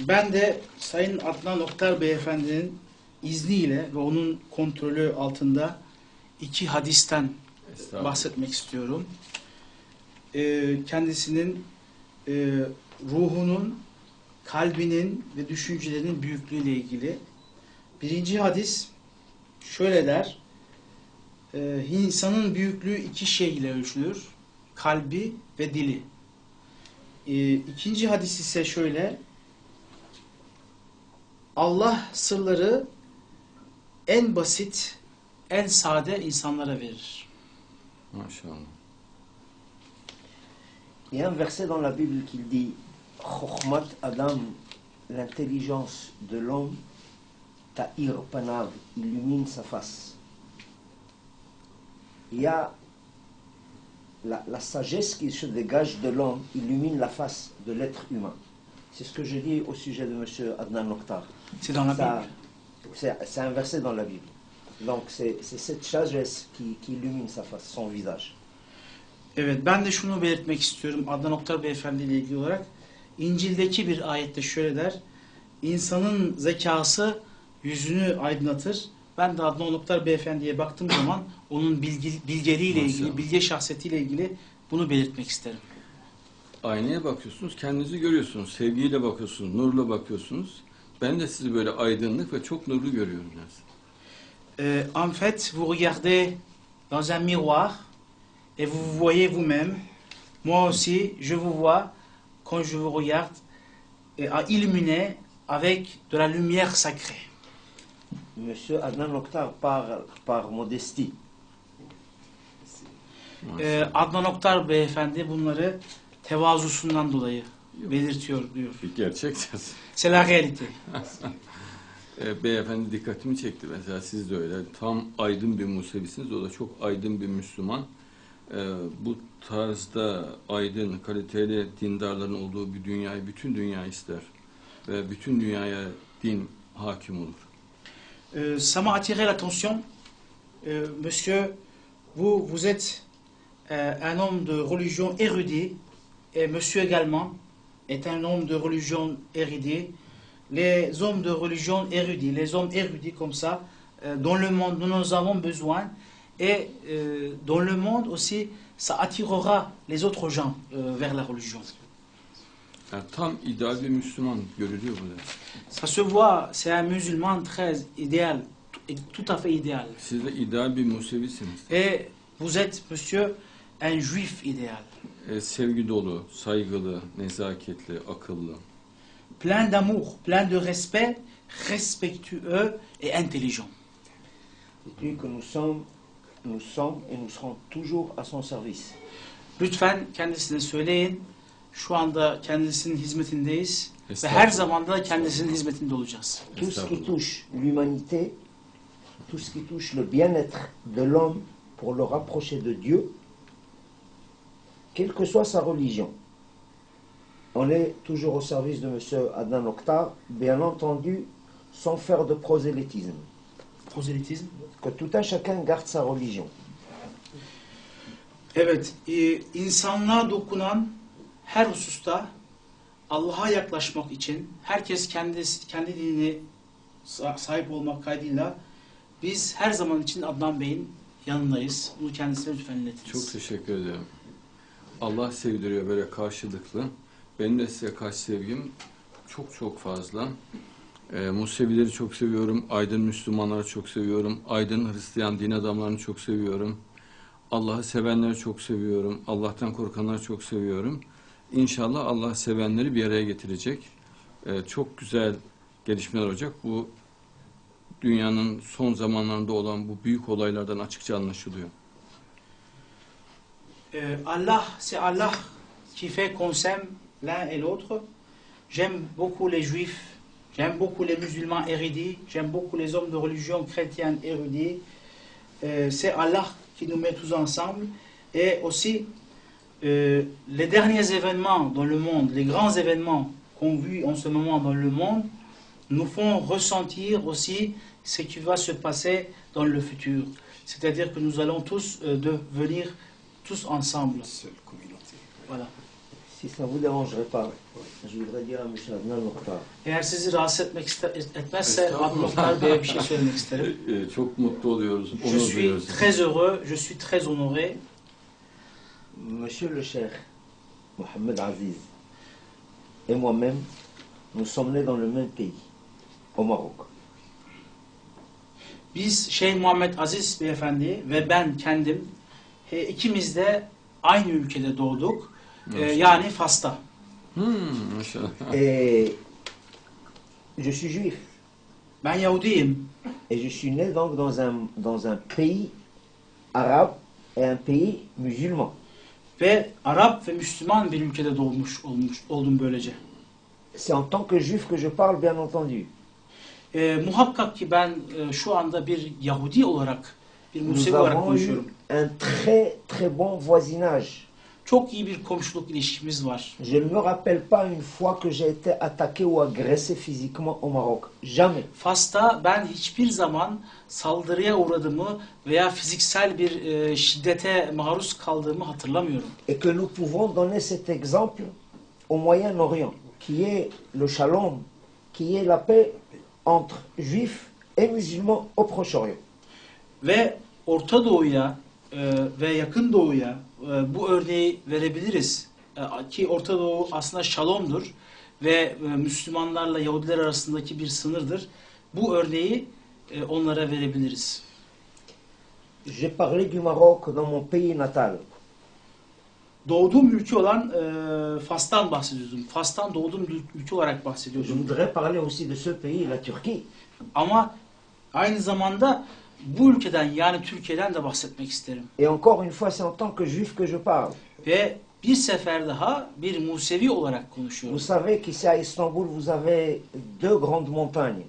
Ben de Sayın Adnan Oktar Beyefendi'nin izniyle ve onun kontrolü altında iki hadisten bahsetmek istiyorum. Kendisinin ruhunun, kalbinin ve düşüncelerinin büyüklüğüyle ilgili. Birinci hadis şöyle der: insanın büyüklüğü iki şey ile ölçülür: kalbi ve dili. İkinci hadis ise şöyle: Allah sırları en basit, en sade insanlara verir. Maşallah. Il y a un verset dans la Bible qui dit Chokhmat Adam, l'intelligence de l'homme, ta'ir panav, illumine sa face. Il y a la sagesse qui se dégage de l'homme, illumine la face de l'être humain. C'est ce que je dis au sujet de M. Adnan Oktar. C'est dans la Bible. C'est un verset dans la Bible. Donc c'est cette sagesse qui illumine sa face, son visage. Evet, ben de şunu belirtmek istiyorum Adnan Oktar Beyefendi ile ilgili olarak. İncil'deki bir ayette şöyle der: İnsanın zekası yüzünü aydınlatır. Ben de Adnan Oktar Beyefendi'ye baktığım zaman onun bilgeliğiyle ilgili, bilge şahsiyetiyle ilgili bunu belirtmek isterim. Aynaya bakıyorsunuz, kendinizi görüyorsunuz. Sevgiyle bakıyorsunuz, nurla bakıyorsunuz. Ben de sizi böyle aydınlık ve çok nurlu görüyorum. En fait, vous regardez dans un miroir et vous vous voyez vous-même. Moi aussi, je vous vois quand je vous regarde illuminé avec de la lumière sacrée. Monsieur Adnan Oktar parle par modestie. Adnan Oktar Beyefendi bunları tevazusundan dolayı belirtiyor diyor. Gerçekten. C'est la réalité. Beyefendi dikkatimi çekti. Mesela siz de öyle. Tam aydın bir Musevisiniz. O da çok aydın bir Müslüman. Bu tarzda aydın, kaliteli dindarların olduğu bir dünyayı, bütün dünya ister. Ve bütün dünyaya din hakim olur. Ça m'a attiré l'attention. Monsieur, vous êtes un homme de religion érudit. Et monsieur également est un homme de religion érudit. Les hommes de religion érudits, les hommes érudits comme ça, dans le monde, nous en avons besoin. Et dans le monde aussi, ça attirera les autres gens vers la religion. Yani tam ideal bir Müslüman görülüyor burada. Ça se voit, c'est un musulman très idéal, tout à fait idéal. Siz de ideal bir Musevisiniz. Et vous êtes, monsieur, un juif idéal. Sevgi dolu, saygılı, nezaketli, akıllı. Plein d'amour, plein de respect, respectueux et intelligent. Dites-lui que nous sommes et nous serons toujours à son service. Lütfen kendisine söyleyin. Şu anda kendisinin hizmetindeyiz ve her zaman da kendisinin hizmetinde olacağız. Tout ce qui touche l'humanité, tout ce qui touche le bien-être de l'homme pour le rapprocher de Dieu, quelle que soit sa religion. On est toujours au service de M. Adnan Oktar, bien entendu, sans faire de prosélytisme. Prosélytisme. Que tout un chacun garde sa religion. Evet, insanlığa dokunan her hususta Allah'a yaklaşmak için herkes kendi dinine sahip olmak kaydıyla biz her zaman için Adnan Bey'in yanındayız. Bunu kendisine lütfen iletiniz. Çok teşekkür ediyorum. Allah sevdiriyor böyle karşılıklı. Benim de size karşı sevgim çok fazla. Musevileri çok seviyorum. Aydın Müslümanları çok seviyorum. Aydın Hristiyan din adamlarını çok seviyorum. Allah'ı sevenleri çok seviyorum. Allah'tan korkanları çok seviyorum. İnşallah Allah sevenleri bir araya getirecek. Çok güzel gelişmeler olacak. Bu dünyanın son zamanlarında olan bu büyük olaylardan açıkça anlaşılıyor. Allah, c'est Allah qui fait qu'on s'aime l'un et l'autre. J'aime beaucoup les juifs, j'aime beaucoup les musulmans érudits, j'aime beaucoup les hommes de religion chrétienne érudits. C'est Allah qui nous met tous ensemble. Et aussi, les derniers événements dans le monde, les grands événements qu'on vit en ce moment dans le monde, nous font ressentir aussi ce qui va se passer dans le futur. C'est-à-dire que nous allons tous devenir tous ensemble. Voilà. Si ça ne vous dérangerait pas, je voudrais dire à M. Adnan Oktar. Eğer sizi rahatsız etmezse Adnan Oktar Bey'e bir şey söylemek isterim. Çok mutlu oluyoruz, Je onur suis duyuyoruz. très heureux, je suis très honoré. Monsieur le Cheikh Mohamed Aziz et moi-même, nous sommes nés dans le même pays, au Maroc. Biz Şeyh Muhammed Aziz Beyefendi ve ben kendim ikimiz de aynı ülkede doğduk. Yani Fas'ta. Maşallah. Et je suis juif. Ben Yahudiyim. Et je suis né donc dans un pays arabe et un pays musulman. Ve Arap ve Müslüman bir ülkede oldum böylece. C'est en tant que juif que je parle, bien entendu. Muhakkak ki ben şu anda bir Yahudi olarak, bir Nous Musevi olarak avons eu konuşuyorum. un très bon voisinage. Çok iyi bir komşuluk ilişkimiz var. Je ne me rappelle pas une fois que j'ai été attaqué ou agressé physiquement au Maroc. Jamais. Fas'ta ben hiçbir zaman saldırıya uğradığımı veya fiziksel bir şiddete maruz kaldığımı hatırlamıyorum. Et que nous pouvons donner cet exemple au Moyen-Orient, qui est le shalom, qui est la paix entre juifs et musulmans au Proche-Orient. Ve Orta Doğu'ya ve Yakın Doğu'ya bu örneği verebiliriz. Ki Orta Doğu aslında şalomdur ve Müslümanlarla Yahudiler arasındaki bir sınırdır. Bu örneği onlara verebiliriz. J'ai parlé du Maroc dans mon pays natal. Doğduğum ülke olan Fas'tan bahsediyordum. Fas'tan doğduğum ülke olarak Je bahsediyordum. voudrais parler aussi de ce pays, la Turquie. Ama aynı zamanda bu ülkeden yani Türkiye'den de bahsetmek isterim. Et encore une fois, c'est en tant que juif que je parle. Ve bir sefer daha bir Musevi olarak konuşuyorum. Vous savez qu'ici à Istanbul, vous avez deux grandes montagnes,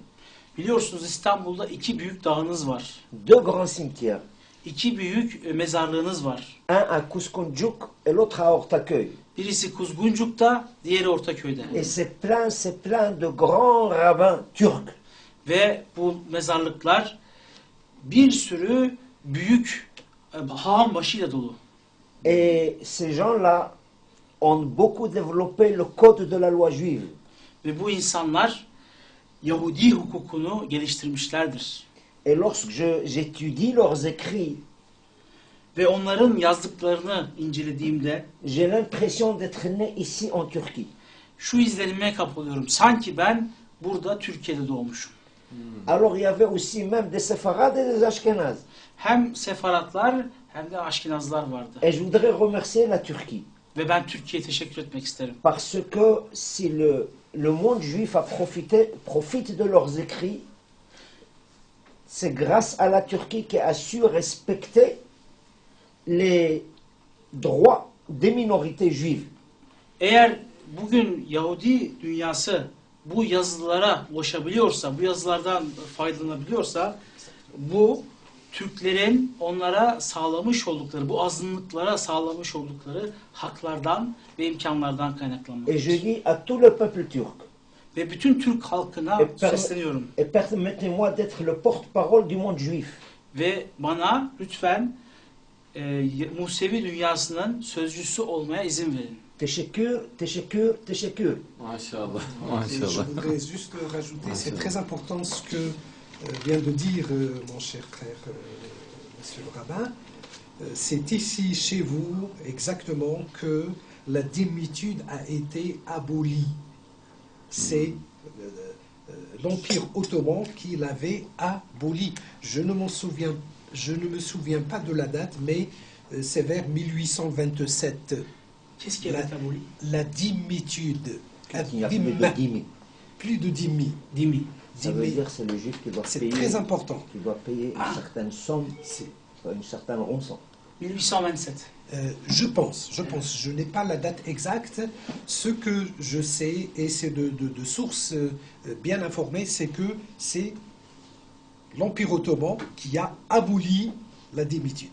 Biliyorsunuz İstanbul'da iki büyük dağınız var. deux grands cimetières. İki büyük mezarlığınız var. Un à Kuzguncuk et l'autre à Ortaköy. Birisi Kuzguncuk'ta, diğeri Ortaköy'de. Et c'est plein de grands rabbins turcs. Ve bu mezarlıklar bir sürü büyük hağam başıyla dolu. Et ces gens-là ont beaucoup développé le code de la loi juive. Ve bu insanlar Yahudi hukukunu geliştirmişlerdir. Et lorsque j'étudie leurs écrits, Ve onların yazdıklarını incelediğimde j'ai l'impression d'être né ici en Turquie. şu izlenime kapılıyorum. Sanki ben burada Türkiye'de doğmuşum. Alors il y avait aussi même des séfarades et des ashkénazes. Hem sefaratlar hem de aşkinazlar vardı. Et je voudrais remercier la Turquie. Ve ben Türkiye'ye teşekkür etmek isterim. Parce que si le monde juif a profite de leurs écrits, c'est grâce à la Turquie qui a su respecter les droits des minorités juives. Eğer bugün Yahudi dünyası bu yazılara ulaşabiliyorsa, bu yazılardan faydalanabiliyorsa, bu Türklerin onlara sağlamış oldukları, bu azınlıklara sağlamış oldukları haklardan ve imkanlardan Et kaynaklanmaktadır. je dis à tout le peuple turc, Ve bütün Türk halkına sesleniyorum. et permettez-moi d'être le porte-parole du monde juif. Ve bana lütfen Musevi dünyasının sözcüsü olmaya izin verin. Teşekkür, teşekkür, teşekkür. Maşallah, Et je maşallah. voudrais juste rajouter, c'est très important ce que vient de dire mon cher frère Monsieur le rabbin, c'est ici, chez vous, exactement, que la démitude a été abolie. C'est l'Empire ottoman qui l'avait aboli. Je ne me souviens pas de la date, mais c'est vers 1827. Qu'est-ce qui a été aboli? La dimitude. Il n'y a plus de dîmes. Plus de dîmes. Dimi. Ça veut dire que c'est le juif qui doit C'est payer. très important. Qui doit payer une certaine somme, une certaine rançon. 1827. Je pense, je n'ai pas la date exacte. Ce que je sais, et c'est de sources bien informées, c'est que c'est l'Empire ottoman qui a aboli la démitude.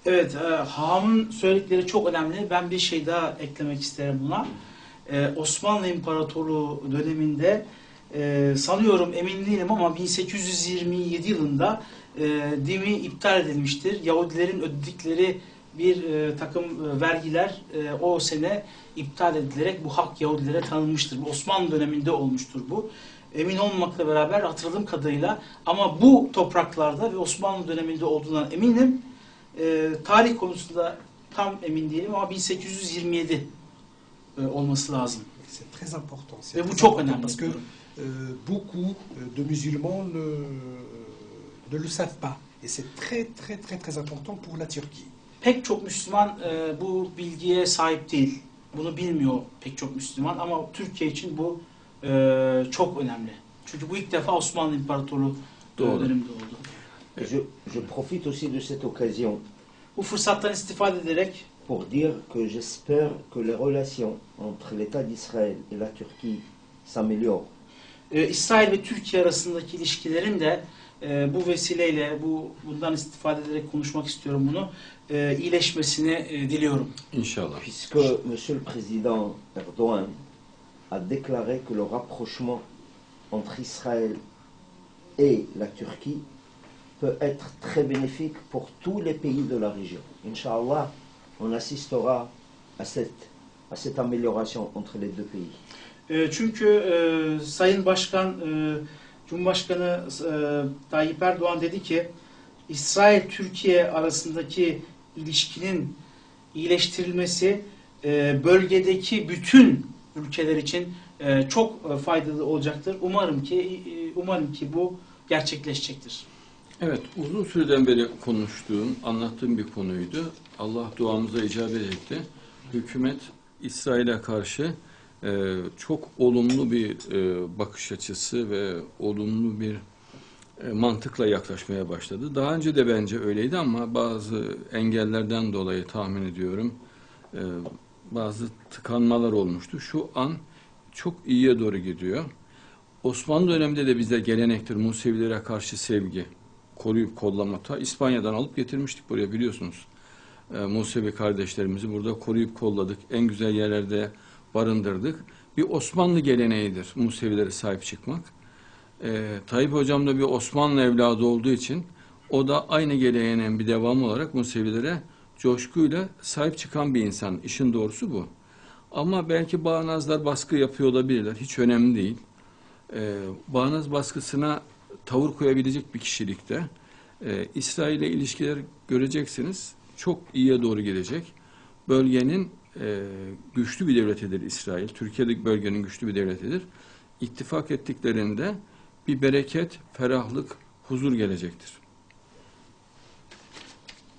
Evet, Ham'ın söyledikleri çok önemli. Ben bir şey daha eklemek isterim buna. Osmanlı İmparatorluğu döneminde sanıyorum, emin değilim ama 1827 yılında dimi iptal edilmiştir. Yahudilerin ödedikleri bir takım vergiler o sene iptal edilerek bu hak Yahudilere tanınmıştır. Bu Osmanlı döneminde olmuştur bu. Emin olmamakla beraber hatırladığım kadarıyla, ama bu topraklarda ve Osmanlı döneminde olduğundan eminim. Tarih konusunda tam emin değilim ama 1827 olması lazım. C'est très important. C'est Ve bu très çok important önemli. parce que beaucoup de musulmans ne le savent pas. Et c'est très important pour la Turquie. Pek çok Müslüman bu bilgiye sahip değil. Bunu bilmiyor pek çok Müslüman, ama Türkiye için bu çok önemli. Çünkü bu ilk defa Osmanlı İmparatorluğu döneminde oldu. Je profite aussi de cette occasion Bu fırsattan istifade ederek pour dire que j'espère que les relations entre l'État d'Israël et la Turquie s'améliorent. İsrail ve Türkiye arasındaki ilişkilerin de bu vesileyle, bundan istifade ederek konuşmak istiyorum bunu, iyileşmesini diliyorum. İnşallah. Puisque Monsieur le Président Erdogan a déclaré que le rapprochement entre Israël et la Turquie peut être très bénéfique pour tous les pays de la région. Inch'Allah, on assistera à cette amélioration entre les deux pays. Çünkü Sayın Başkan, Cumhurbaşkanı Tayyip Erdoğan dedi ki İsrail-Türkiye arasındaki ilişkinin iyileştirilmesi bölgedeki bütün ülkeler için çok faydalı olacaktır. Umarım ki bu gerçekleşecektir. Evet, uzun süreden beri konuştuğum, anlattığım bir konuydu. Allah duamıza icabet etti. Hükümet İsrail'e karşı çok olumlu bir bakış açısı ve olumlu bir mantıkla yaklaşmaya başladı. Daha önce de bence öyleydi ama bazı engellerden dolayı tahmin ediyorum bazı tıkanmalar olmuştu. Şu an çok iyiye doğru gidiyor. Osmanlı döneminde de bizde gelenektir Musevilere karşı sevgi, koruyup kollama. Ta İspanya'dan alıp getirmiştik buraya, biliyorsunuz. Musevi kardeşlerimizi burada koruyup kolladık. En güzel yerlerde barındırdık. Bir Osmanlı geleneğidir Musevilere sahip çıkmak. Tayyip Hocam da bir Osmanlı evladı olduğu için o da aynı geleneğin bir devamı olarak Musevilere coşkuyla sahip çıkan bir insan. İşin doğrusu bu. Ama belki bağnazlar baskı yapıyor olabilirler. Hiç önemli değil. Bağnaz baskısına tavır koyabilecek bir kişilikte. İsrail ile ilişkiler göreceksiniz. Çok iyiye doğru gidecek. Bölgenin güçlü bir devletidir İsrail. Türkiye'deki bölgenin güçlü bir devletidir. İttifak ettiklerinde bir bereket, ferahlık, huzur gelecektir.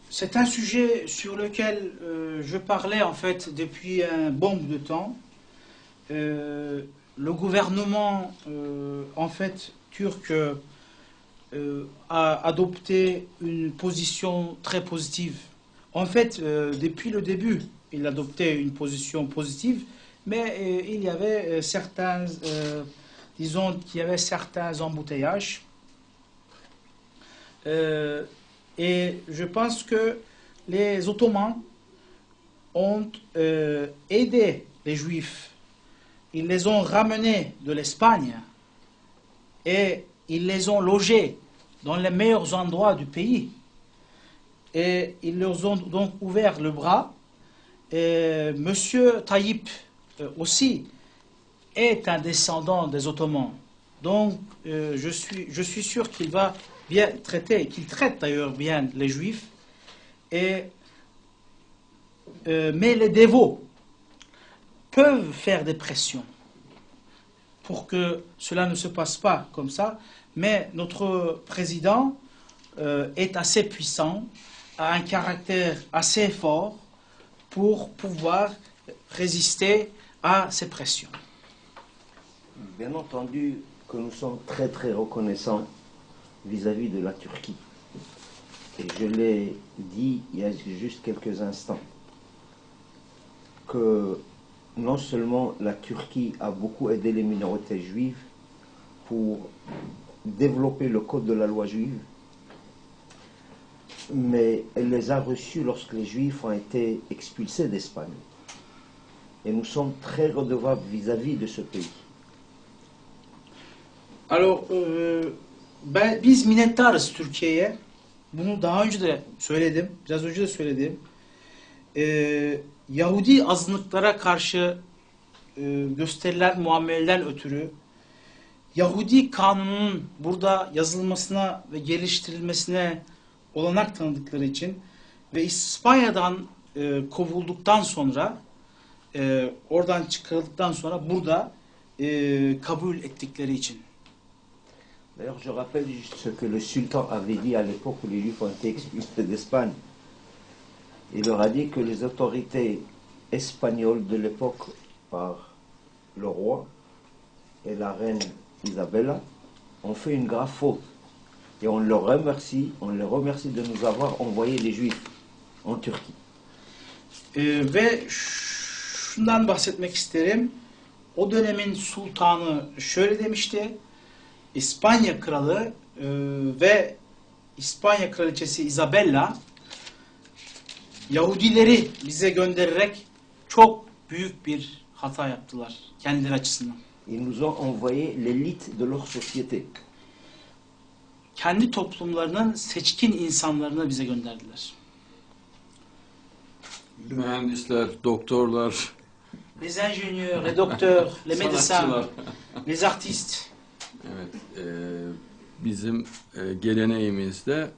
C'est un sujet sur lequel je parlais en fait depuis un bon bout de temps. Le gouvernement en fait turc a adopté une position très positive. En fait, depuis le début, il adoptait une position positive, mais il y avait disons qu'il y avait certains embouteillages. Et je pense que les Ottomans ont aidé les Juifs. Ils les ont ramenés de l'Espagne et ils les ont logés dans les meilleurs endroits du pays. Et ils leur ont donc ouvert le bras. Et Monsieur Tayyip aussi est un descendant des Ottomans. Donc je suis sûr qu'il va bien traiter, qu'il traite d'ailleurs bien les Juifs, mais les dévots peuvent faire des pressions pour que cela ne se passe pas comme ça, mais notre président est assez puissant, a un caractère assez fort pour pouvoir résister à ces pressions. Bien entendu que nous sommes très très reconnaissants vis-à-vis de la Turquie. Et je l'ai dit il y a juste quelques instants, que non seulement la Turquie a beaucoup aidé les minorités juives pour développer le code de la loi juive, mais elle les a reçus lorsque les Juifs ont été expulsés d'Espagne. Et nous sommes très redevables vis-à-vis de ce pays. Alors, biz minnettarız Türkiye'ye. Bunu daha önce de söyledim, biraz önce de söyledim. Yahudi azınlıklara karşı gösterilen muameleden ötürü Yahudi kanununun burada yazılmasına ve geliştirilmesine olanak tanıdıkları için ve İspanya'dan kovulduktan sonra oradan çıkarıldıktan sonra burada kabul ettikleri için. D'ailleurs, je rappelle juste ce que le sultan avait dit à l'époque où les Juifs ont été expulsés d'Espagne. Il leur a dit que les autorités espagnoles de l'époque, par le roi et la reine Isabella, ont fait une grave faute. Et on les remercie de nous avoir envoyé les Juifs en Turquie. Ve şundan bahsetmek isterim. O dönemin sultanı şöyle demişti. İspanya kralı ve İspanya kraliçesi Isabella Yahudileri bize göndererek çok büyük bir hata yaptılar kendileri açısından. Ils nous ont envoyé l'élite de leur société. Kendi toplumlarının seçkin insanlarını bize gönderdiler. Mühendisler, doktorlar, Les ingénieurs, les docteurs, les médecins, sanatçılar. les artistes. Evet, bizim geleneğimizde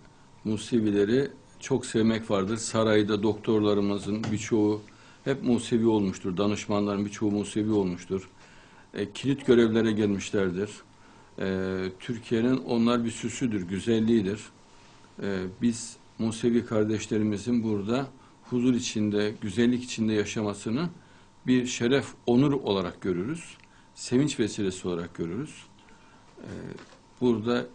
Musevileri çok sevmek vardır. Sarayda doktorlarımızın birçoğu hep Musevi olmuştur. Danışmanların birçoğu Musevi olmuştur. Kilit görevlere gelmişlerdir. Türkiye'nin onlar bir süsüdür, güzelliğidir. Biz Musevi kardeşlerimizin burada huzur içinde, güzellik içinde yaşamasını bir şeref, onur olarak görürüz. Sevinç vesilesi olarak görürüz. Burada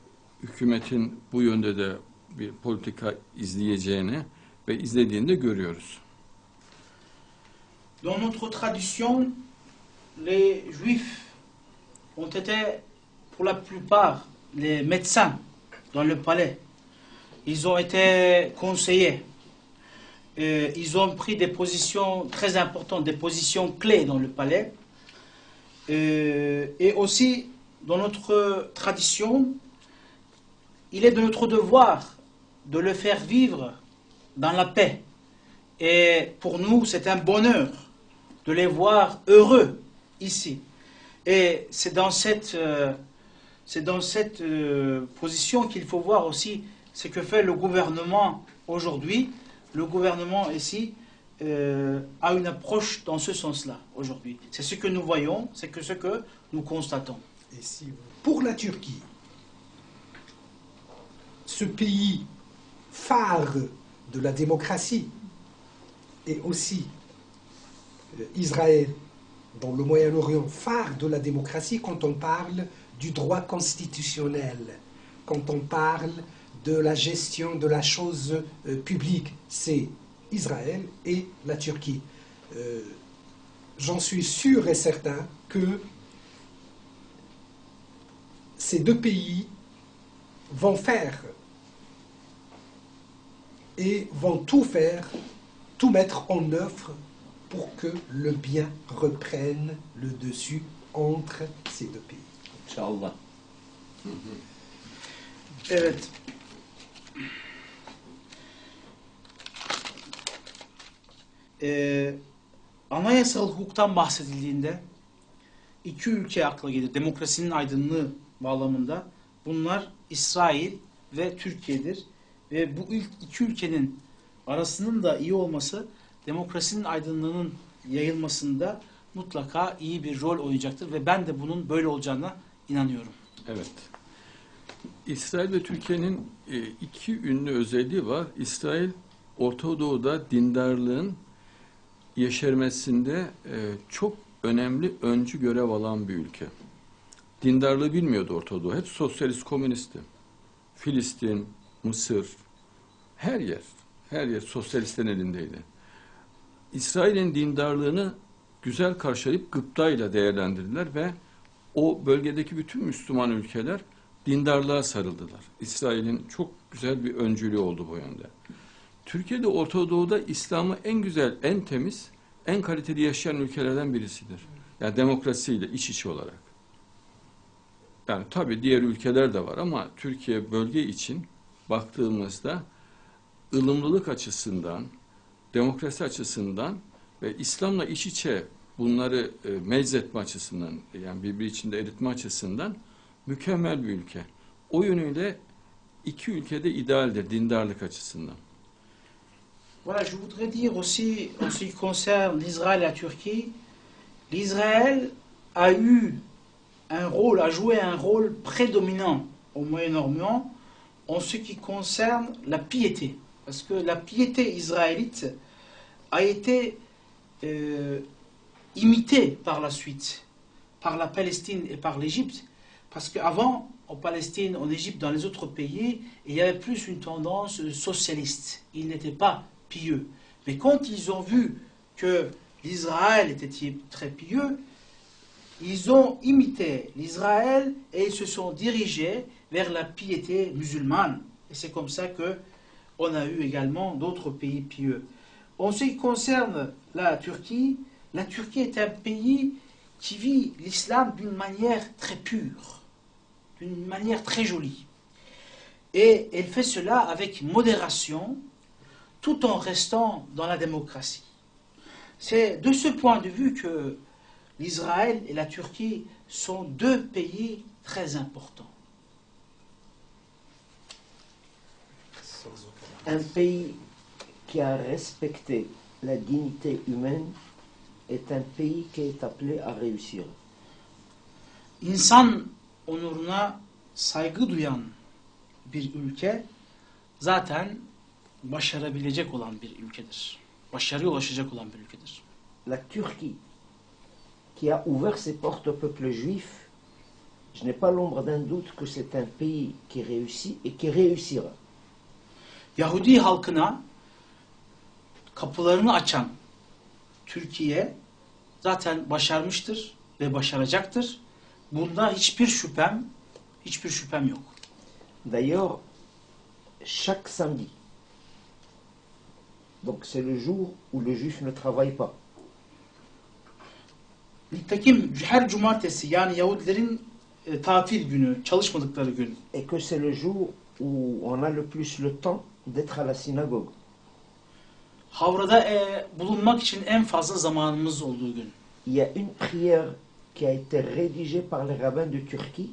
hükümetin bu yönde de bir politika izleyeceğini ve izlediğini de görüyoruz. Dans notre tradition, les Juifs ont été pour la plupart les médecins dans le palais. Ils ont été conseillers. Ils ont pris des positions très importantes, des positions clés dans le palais. Et aussi, dans notre tradition, il est de notre devoir de le faire vivre dans la paix. Et pour nous, c'est un bonheur de les voir heureux ici. Et c'est dans cette position qu'il faut voir aussi ce que fait le gouvernement aujourd'hui. Le gouvernement ici a une approche dans ce sens-là aujourd'hui. C'est ce que nous voyons, c'est ce que nous constatons. Et si, pour la Turquie, ce pays phare de la démocratie, et aussi Israël, dans le Moyen-Orient, phare de la démocratie quand on parle du droit constitutionnel, quand on parle de la gestion de la chose publique, c'est Israël et la Turquie. J'en suis sûr et certain que ces deux pays vont faire et vont tout faire, tout mettre en œuvre pour que le bien reprenne le dessus entre ces deux pays. Inch'Allah. Evet. Anayasal hukuktan bahsedildiğinde iki ülke akla gelir. Demokrasinin aydınlığı bağlamında bunlar İsrail ve Türkiye'dir. Ve bu iki ülkenin arasının da iyi olması demokrasinin aydınlığının yayılmasında mutlaka iyi bir rol oynayacaktır ve ben de bunun böyle olacağına inanıyorum. Evet. İsrail ve Türkiye'nin iki ünlü özelliği var. İsrail, Orta Doğu'da dindarlığın yeşermesinde çok önemli öncü görev alan bir ülke. Dindarlığı bilmiyordu Orta Doğu. Hep sosyalist, komünistti. Filistin, Mısır, her yer sosyalistlerin elindeydi. İsrail'in dindarlığını güzel karşılayıp gıptayla değerlendirdiler ve o bölgedeki bütün Müslüman ülkeler dindarlığa sarıldılar. İsrail'in çok güzel bir öncülüğü oldu bu yönde. Türkiye'de Orta Doğu'da İslam'ı en güzel, en temiz, en kaliteli yaşayan ülkelerden birisidir. Yani demokrasiyle iç içe olarak. Yani tabii diğer ülkeler de var ama Türkiye bölge için baktığımızda ılımlılık açısından, demokrasi açısından ve İslam'la iç içe bunları meczetme açısından, yani birbiri içinde eritme açısından mükemmel bir ülke. O yönüyle iki ülkede idealdir dindarlık açısından. Voilà, je voudrais dire aussi, en ce qui concerne l'Israël et la Turquie, l'Israël a joué un rôle prédominant au Moyen-Orient en ce qui concerne la piété. Parce que la piété israélite a été imitée par la suite, par la Palestine et par l'Égypte. Parce qu'avant, en Palestine, en Égypte, dans les autres pays, il y avait plus une tendance socialiste. Ils n'étaient pas pieux. Mais quand ils ont vu que l'Israël était très pieux, ils ont imité l'Israël et ils se sont dirigés vers la piété musulmane. Et c'est comme ça qu'on a eu également d'autres pays pieux. En ce qui concerne la Turquie est un pays qui vit l'islam d'une manière très pure, d'une manière très jolie. Et elle fait cela avec modération, tout en restant dans la démocratie. C'est de ce point de vue que l'Israël et la Turquie sont deux pays très importants. Un pays qui a respecté la dignité humaine est un pays qui est appelé à réussir. İnsan onuruna saygı duyan bir ülke zaten başarabilecek olan bir ülkedir. Başarıya ulaşacak olan bir ülkedir. La Turquie, qui a ouvert ses portes au peuple juif, je n'ai pas l'ombre d'un doute que c'est un pays qui réussit et qui réussira. Yahudi halkına kapılarını açan Türkiye zaten başarmıştır ve başaracaktır. Bunda hiçbir şüphem yok. D'ailleurs, chaque samedi, donc c'est le jour où le juif ne travaille pas. Nitekim her cumartesi yani Yahudilerin tatil günü, çalışmadıkları gün. Et que c'est le jour où on a le plus le temps d'être à la synagogue. Havrada bulunmak için en fazla zamanımız olduğu gün. Il y a une prière qui a été rédigée par les rabbins de Turquie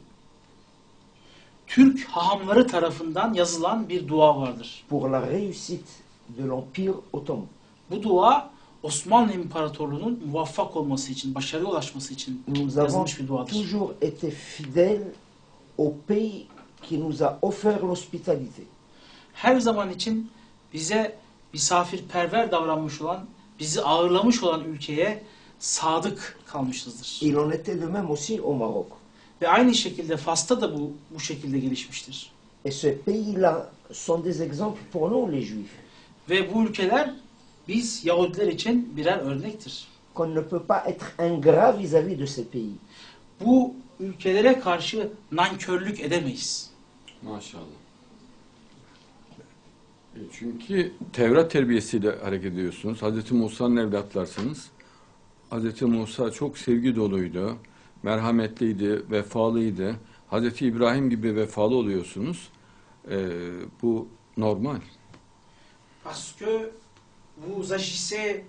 Türk hahamları tarafından yazılan bir dua vardır. pour la réussite de l'Empire ottoman. Bu dua Osmanlı İmparatorluğu'nun muvaffak olması için, başarıya ulaşması için Nous avons yazılmış bir duadır. toujours été fidèles au pays qui nous a offert l'hospitalité. Her zaman için bize misafirperver davranmış olan, bizi ağırlamış olan ülkeye sadık kalmışızdır. Il en était de même aussi au Maroc. Ve aynı şekilde Fas'ta da bu şekilde gelişmiştir. Et ces pays-là sont des exemples pour nous, les Juifs, Ve bu ülkeler biz Yahudiler için birer örnektir. qu'on ne peut pas être ingrat vis-à-vis de ces pays. Bu ülkelere karşı nankörlük edemeyiz. Maşallah. Çünkü Tevrat terbiyesiyle hareket ediyorsunuz. Hazreti Musa'nın evlatlarsınız. Hazreti Musa çok sevgi doluydu, merhametliydi, vefalıydı. Hazreti İbrahim gibi vefalı oluyorsunuz. Bu normal. Parce que vous agissez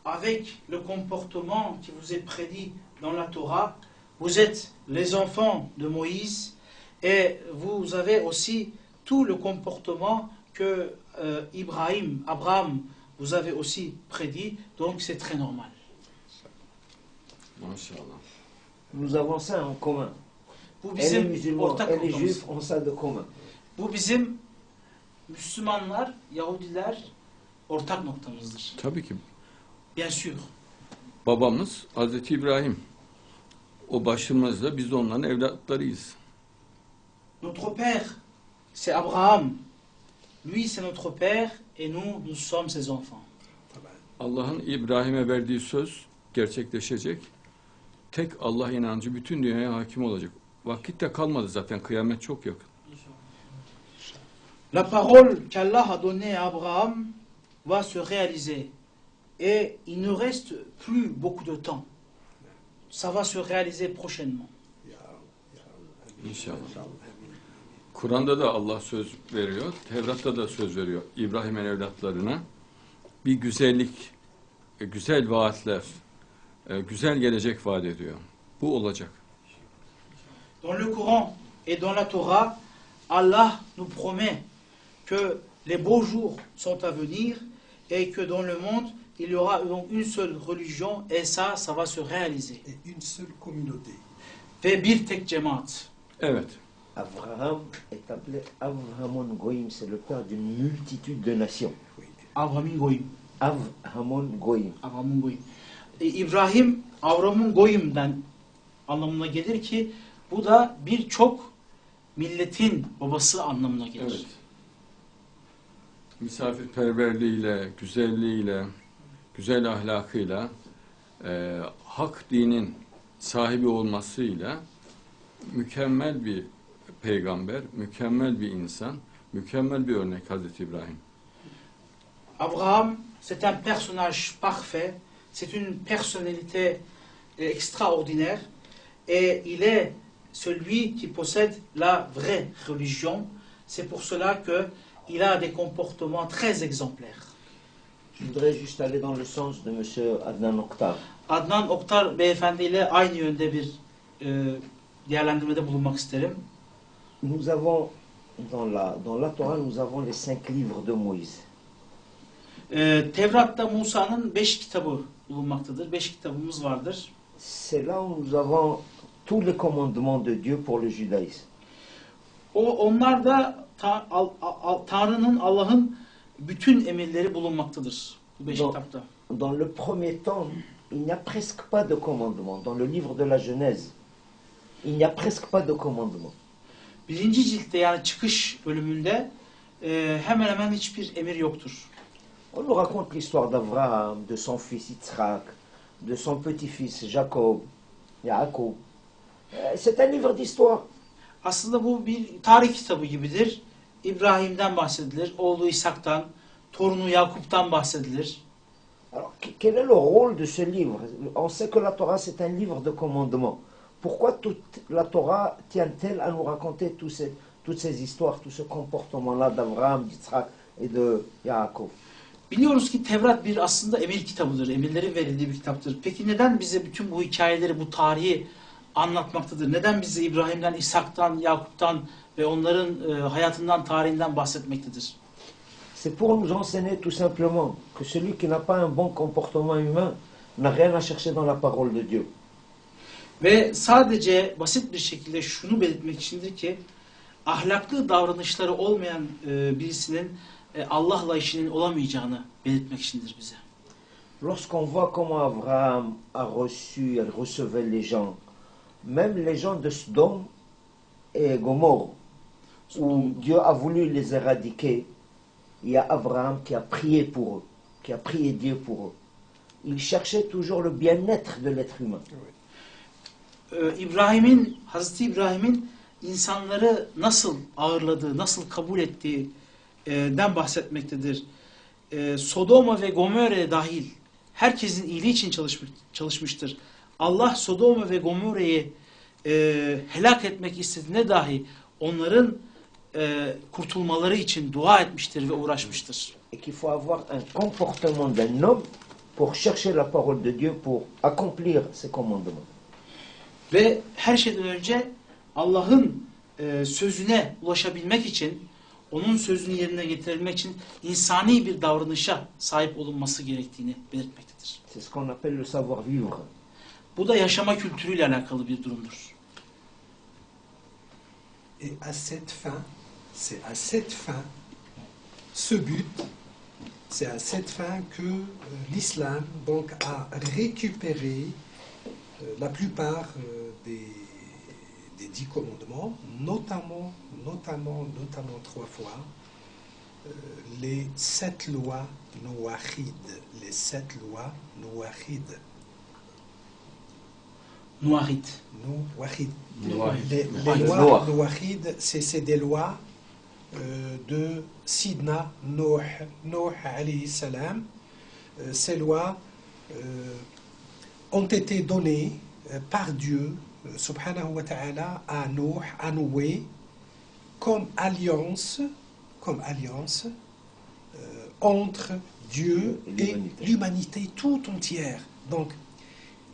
avec le comportement qui vous est prédit dans la Torah. Vous êtes les enfants de Moïse et vous avez aussi tout le comportement que Abraham, vous avez aussi prédit, donc c'est très normal. Maşallah. Nous avons ça en commun. Bu Et les bizim musulmans ortak et les noktamız. juifs ont ça de commun. Bu bizim Müslümanlar, Yahudiler ortak noktamızdır. Tabii ki Bien sûr. babamız Hazreti İbrahim. O başımızda biz de onların evlatlarıyız. Notre père, c'est Abraham. Lui, c'est notre père et nous sommes ses enfants. Allah'ın İbrahim'e verdiği söz gerçekleşecek. Tek Allah inancı bütün dünyaya hakim olacak. Vakit de kalmadı zaten. Kıyamet çok yakın. La parole qu'Allah a donnée à Abraham va se réaliser. Et il ne reste plus beaucoup de temps. Ça va se réaliser prochainement. İnşallah. Kur'an'da da Allah söz veriyor. Tevrat'ta da söz veriyor. İbrahim'in evlatlarına bir güzellik, güzel vaatler, güzel gelecek vaat ediyor. Bu olacak. Dans le Coran et dans la Torah, Allah nous promet que les beaux jours sont à venir et que dans le monde, il y aura donc une seule religion et ça va se réaliser. Et une seule communauté. Ve bir tek cemaat. Evet. Abraham est appelé Avramon Goïm, c'est le père d'une multitude de nations. Avram'ın goyim. Avramon Goïm. Avram'ın goyim. İbrahim, Avram'ın goyimden anlamına gelir ki bu da birçok milletin babası anlamına gelir. Evet. Misafirperverliğiyle, güzelliğiyle, güzel ahlakıyla, hak dinin sahibi olmasıyla mükemmel bir peygamber, mükemmel bir insan, mükemmel bir örnek Hazreti İbrahim. Abraham, c'est un personnage parfait, c'est une personnalité extraordinaire et il est celui qui possède la vraie religion. C'est pour cela qu'il a des comportements très exemplaires. Je voudrais juste aller dans le sens de M. Adnan Oktar. Adnan Oktar beyefendi ile aynı yönde bir değerlendirmede bulunmak isterim. Nous avons, dans la Torah, nous avons les 5 livres de Moïse. Tevrat'ta Musa'nın 5 kitabı bulunmaktadır. 5 kitabımız vardır. C'est là où nous avons tous les commandements de Dieu pour le judaïsme. Onlarda Tanrı'nın, Allah'ın bütün emirleri bulunmaktadır. Bu 5 kitapta. Dans le premier temps, il n'y a presque pas de commandements. Dans le livre de la Genèse, il n'y a presque pas de commandements. Birinci ciltte yani çıkış bölümünde hemen hemen hiçbir emir yoktur. On nous raconte l'histoire d'Abraham, de son fils Yitzhak, de son petit-fils Jacob, Yaakov. C'est un livre d'histoire. Aslında bu bir tarih kitabı gibidir. İbrahim'den bahsedilir, oğlu İshak'tan, torunu Yakup'tan bahsedilir. Alors, quel est le rôle de ce livre? On sait que la Torah, c'est un livre de commandements. Pourquoi toute la Torah tient-elle à nous raconter toutes ces histoires, tout ce comportement-là d'Abraham, d'Yitzhak et de Yaakov? Biliyoruz ki Tevrat bir aslında emir kitabıdır, emirlerin verildiği bir kitaptır. Peki neden bize bütün bu hikayeleri, bu tarihi anlatmaktadır? Neden bize İbrahim'den, İshak'tan, Yakup'tan ve onların hayatından, tarihinden bahsetmektedir? C'est pour nous enseigner tout simplement que celui qui n'a pas un bon comportement humain n'a rien à chercher dans la parole de Dieu. Ve sadece basit bir şekilde şunu belirtmek içindir ki ahlaklı davranışları olmayan birisinin Allah'la işinin olamayacağını belirtmek içindir bize. Lorsqu'on voit comment Abraham a reçu, elle recevait les gens, même les gens de Sodome et Gomorrhe, où Dieu a voulu les éradiquer, il y a Abraham qui a prié pour eux, qui a prié Dieu pour eux. Il cherchait toujours le bien-être de l'être humain. Hazreti İbrahim'in insanları nasıl ağırladığı, nasıl kabul ettiğinden bahsetmektedir. Sodoma ve Gomorre dahil herkesin iyiliği için çalışmıştır. Allah Sodoma ve Gomorre'yi helak etmek istediğinde dahi onların kurtulmaları için dua etmiştir ve uğraşmıştır. Et qu'il faut avoir un comportement d'un homme pour chercher la parole de Dieu, pour accomplir ses commandements. Ve her şeyden önce Allah'ın sözüne ulaşabilmek için, onun sözünü yerine getirilmek için insani bir davranışa sahip olunması gerektiğini belirtmektedir. C'est ce qu'on appelle le savoir-vivre. Bu da yaşama kültürüyle alakalı bir durumdur. Et à cette fin, c'est à cette fin, ce but, c'est à cette fin que l'islam donc a récupéré la plupart des 10 commandements, notamment 3 fois, les 7 lois nouahides, les 7 lois nouahides. Nouarit. Nouahid. Nouahid. Les Nouahid. lois nouahides, c'est des lois de Sidna Nuh alayhi salam. Ces lois ont été données par Dieu, subhanahu wa ta'ala, à Nuh, à Noé, comme alliance entre Dieu et l'humanité tout entière. Donc,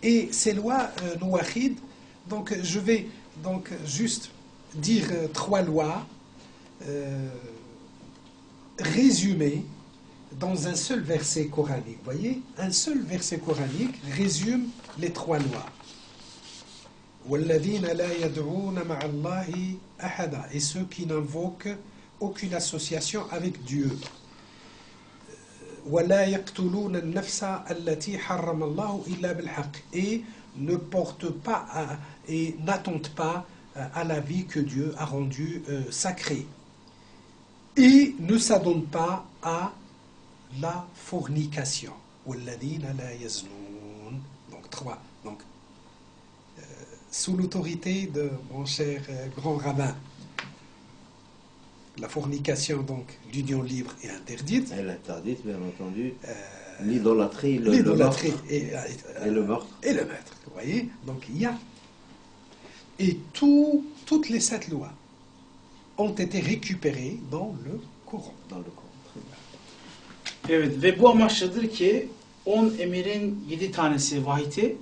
et ces lois nouahides, donc je vais donc juste dire 3 lois résumées dans un seul verset coranique. Vous voyez, un seul verset coranique résume les 3 lois. وَالَّذِينَ لَا يَدْعُونَ مَعَ اللَّهِ أَحَدًا, et ceux qui n'invoquent aucune association avec Dieu. وَلَا يَقْتُلُونَ النَّفْسَ الَّتِي حَرَّمَ اللَّهُ إِلَّا بِالْحَقِّ, et ne portent pas et n'attendent pas à la vie que Dieu a rendue sacrée. Et ne s'adonnent pas à la fornication. وَالَّذِينَ لَا يَزْنُونَ. Donc 3. Donc, sous l'autorité de mon cher grand rabbin, la fornication, donc l'union libre est interdite. Elle est interdite, bien entendu. L'idolâtrie, le L'idolâtrie meurtre. et le meurtre. Et le meurtre, vous voyez. Donc il y a. Et toutes les 7 lois ont été récupérées dans le Coran. Dans le Coran. Très bien. Evet ve bu amaçladır ki 10 emirin 7 tanesi vahidi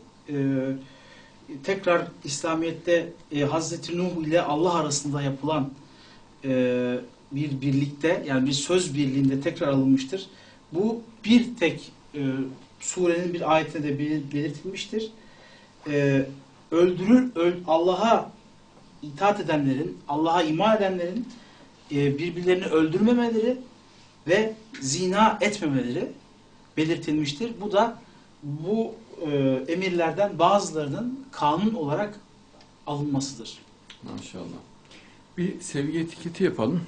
tekrar İslamiyet'te Hazreti Nuh ile Allah arasında yapılan bir birlikte, yani bir söz birliğinde tekrar alınmıştır. Bu bir tek surenin bir ayetinde de belirtilmiştir. Allah'a itaat edenlerin, Allah'a iman edenlerin birbirlerini öldürmemeleri ve zina etmemeleri belirtilmiştir. Bu da bu emirlerden bazılarının kanun olarak alınmasıdır. Maşallah. Bir sevgi etiketi yapalım.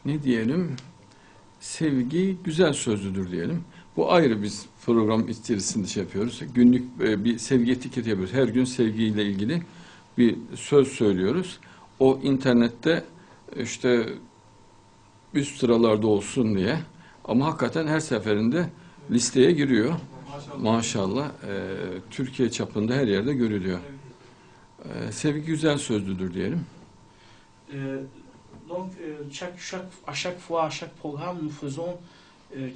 Ne diyelim? Sevgi güzel sözlüdür diyelim. Bu ayrı, biz program içerisinde şey yapıyoruz. Günlük bir sevgi etiketi yapıyoruz. Her gün sevgiyle ilgili bir söz söylüyoruz. O internette işte üst sıralarda olsun diye. Ama hakikaten her seferinde listeye giriyor. Maşallah. Türkiye çapında her yerde görülüyor. Sevgi güzel sözlüdür diyelim. Donc, à chaque fois, à chaque programme, nous faisons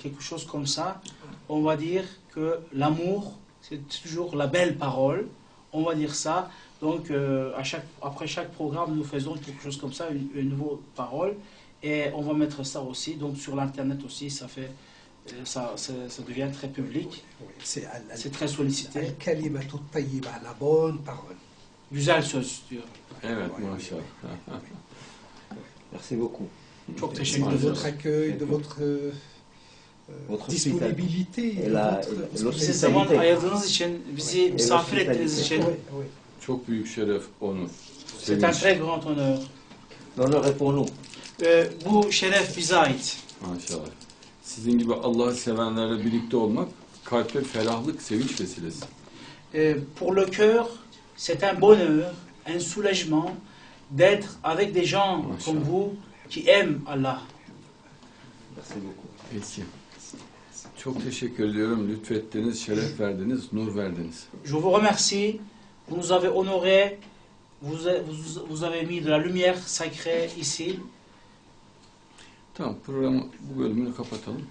quelque chose comme ça. On va dire que l'amour, c'est toujours la belle parole. On va dire ça. Donc, après chaque programme, nous faisons quelque chose comme ça, une nouvelle parole. Et on va mettre ça aussi. Donc, sur l'Internet aussi, ça devient très public. C'est très sollicité. Al-kalimatu tayyiba, la bonne parole. Güzel söz diyor. Evet, maşallah. Merci beaucoup. Çok Merci teşekkür de ediyoruz. votre accueil, de votre disponibilité. Et de la- votre et Bize zaman ayırdığınız için, bizi misafir ettiğiniz için Oui, oui. Çok büyük şeref, onur. c'est un Sevinç. très grand honneur. L'honneur est pour nous. Bu şeref bize ait. Maşallah. Sizin gibi Allah'ı sevenlerle birlikte olmak kalpte ferahlık, sevinç vesilesi. Pour le cœur, c'est un bonheur, un soulagement d'être avec des gens comme vous qui aiment Allah. Merci beaucoup. Peki. Çok teşekkür ediyorum. Lütfettiniz, şeref verdiniz, nur verdiniz. Je vous remercie, vous nous avez honorés, vous avez mis de la lumière sacrée ici. Tamam, programı, bu bölümünü kapatalım.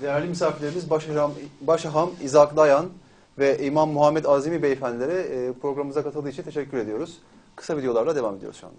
Değerli misafirlerimiz Başaham İzak Dayan ve İmam Muhammed Azimi beyefendilere programımıza katıldığı için teşekkür ediyoruz. Kısa videolarla devam ediyoruz şu anda.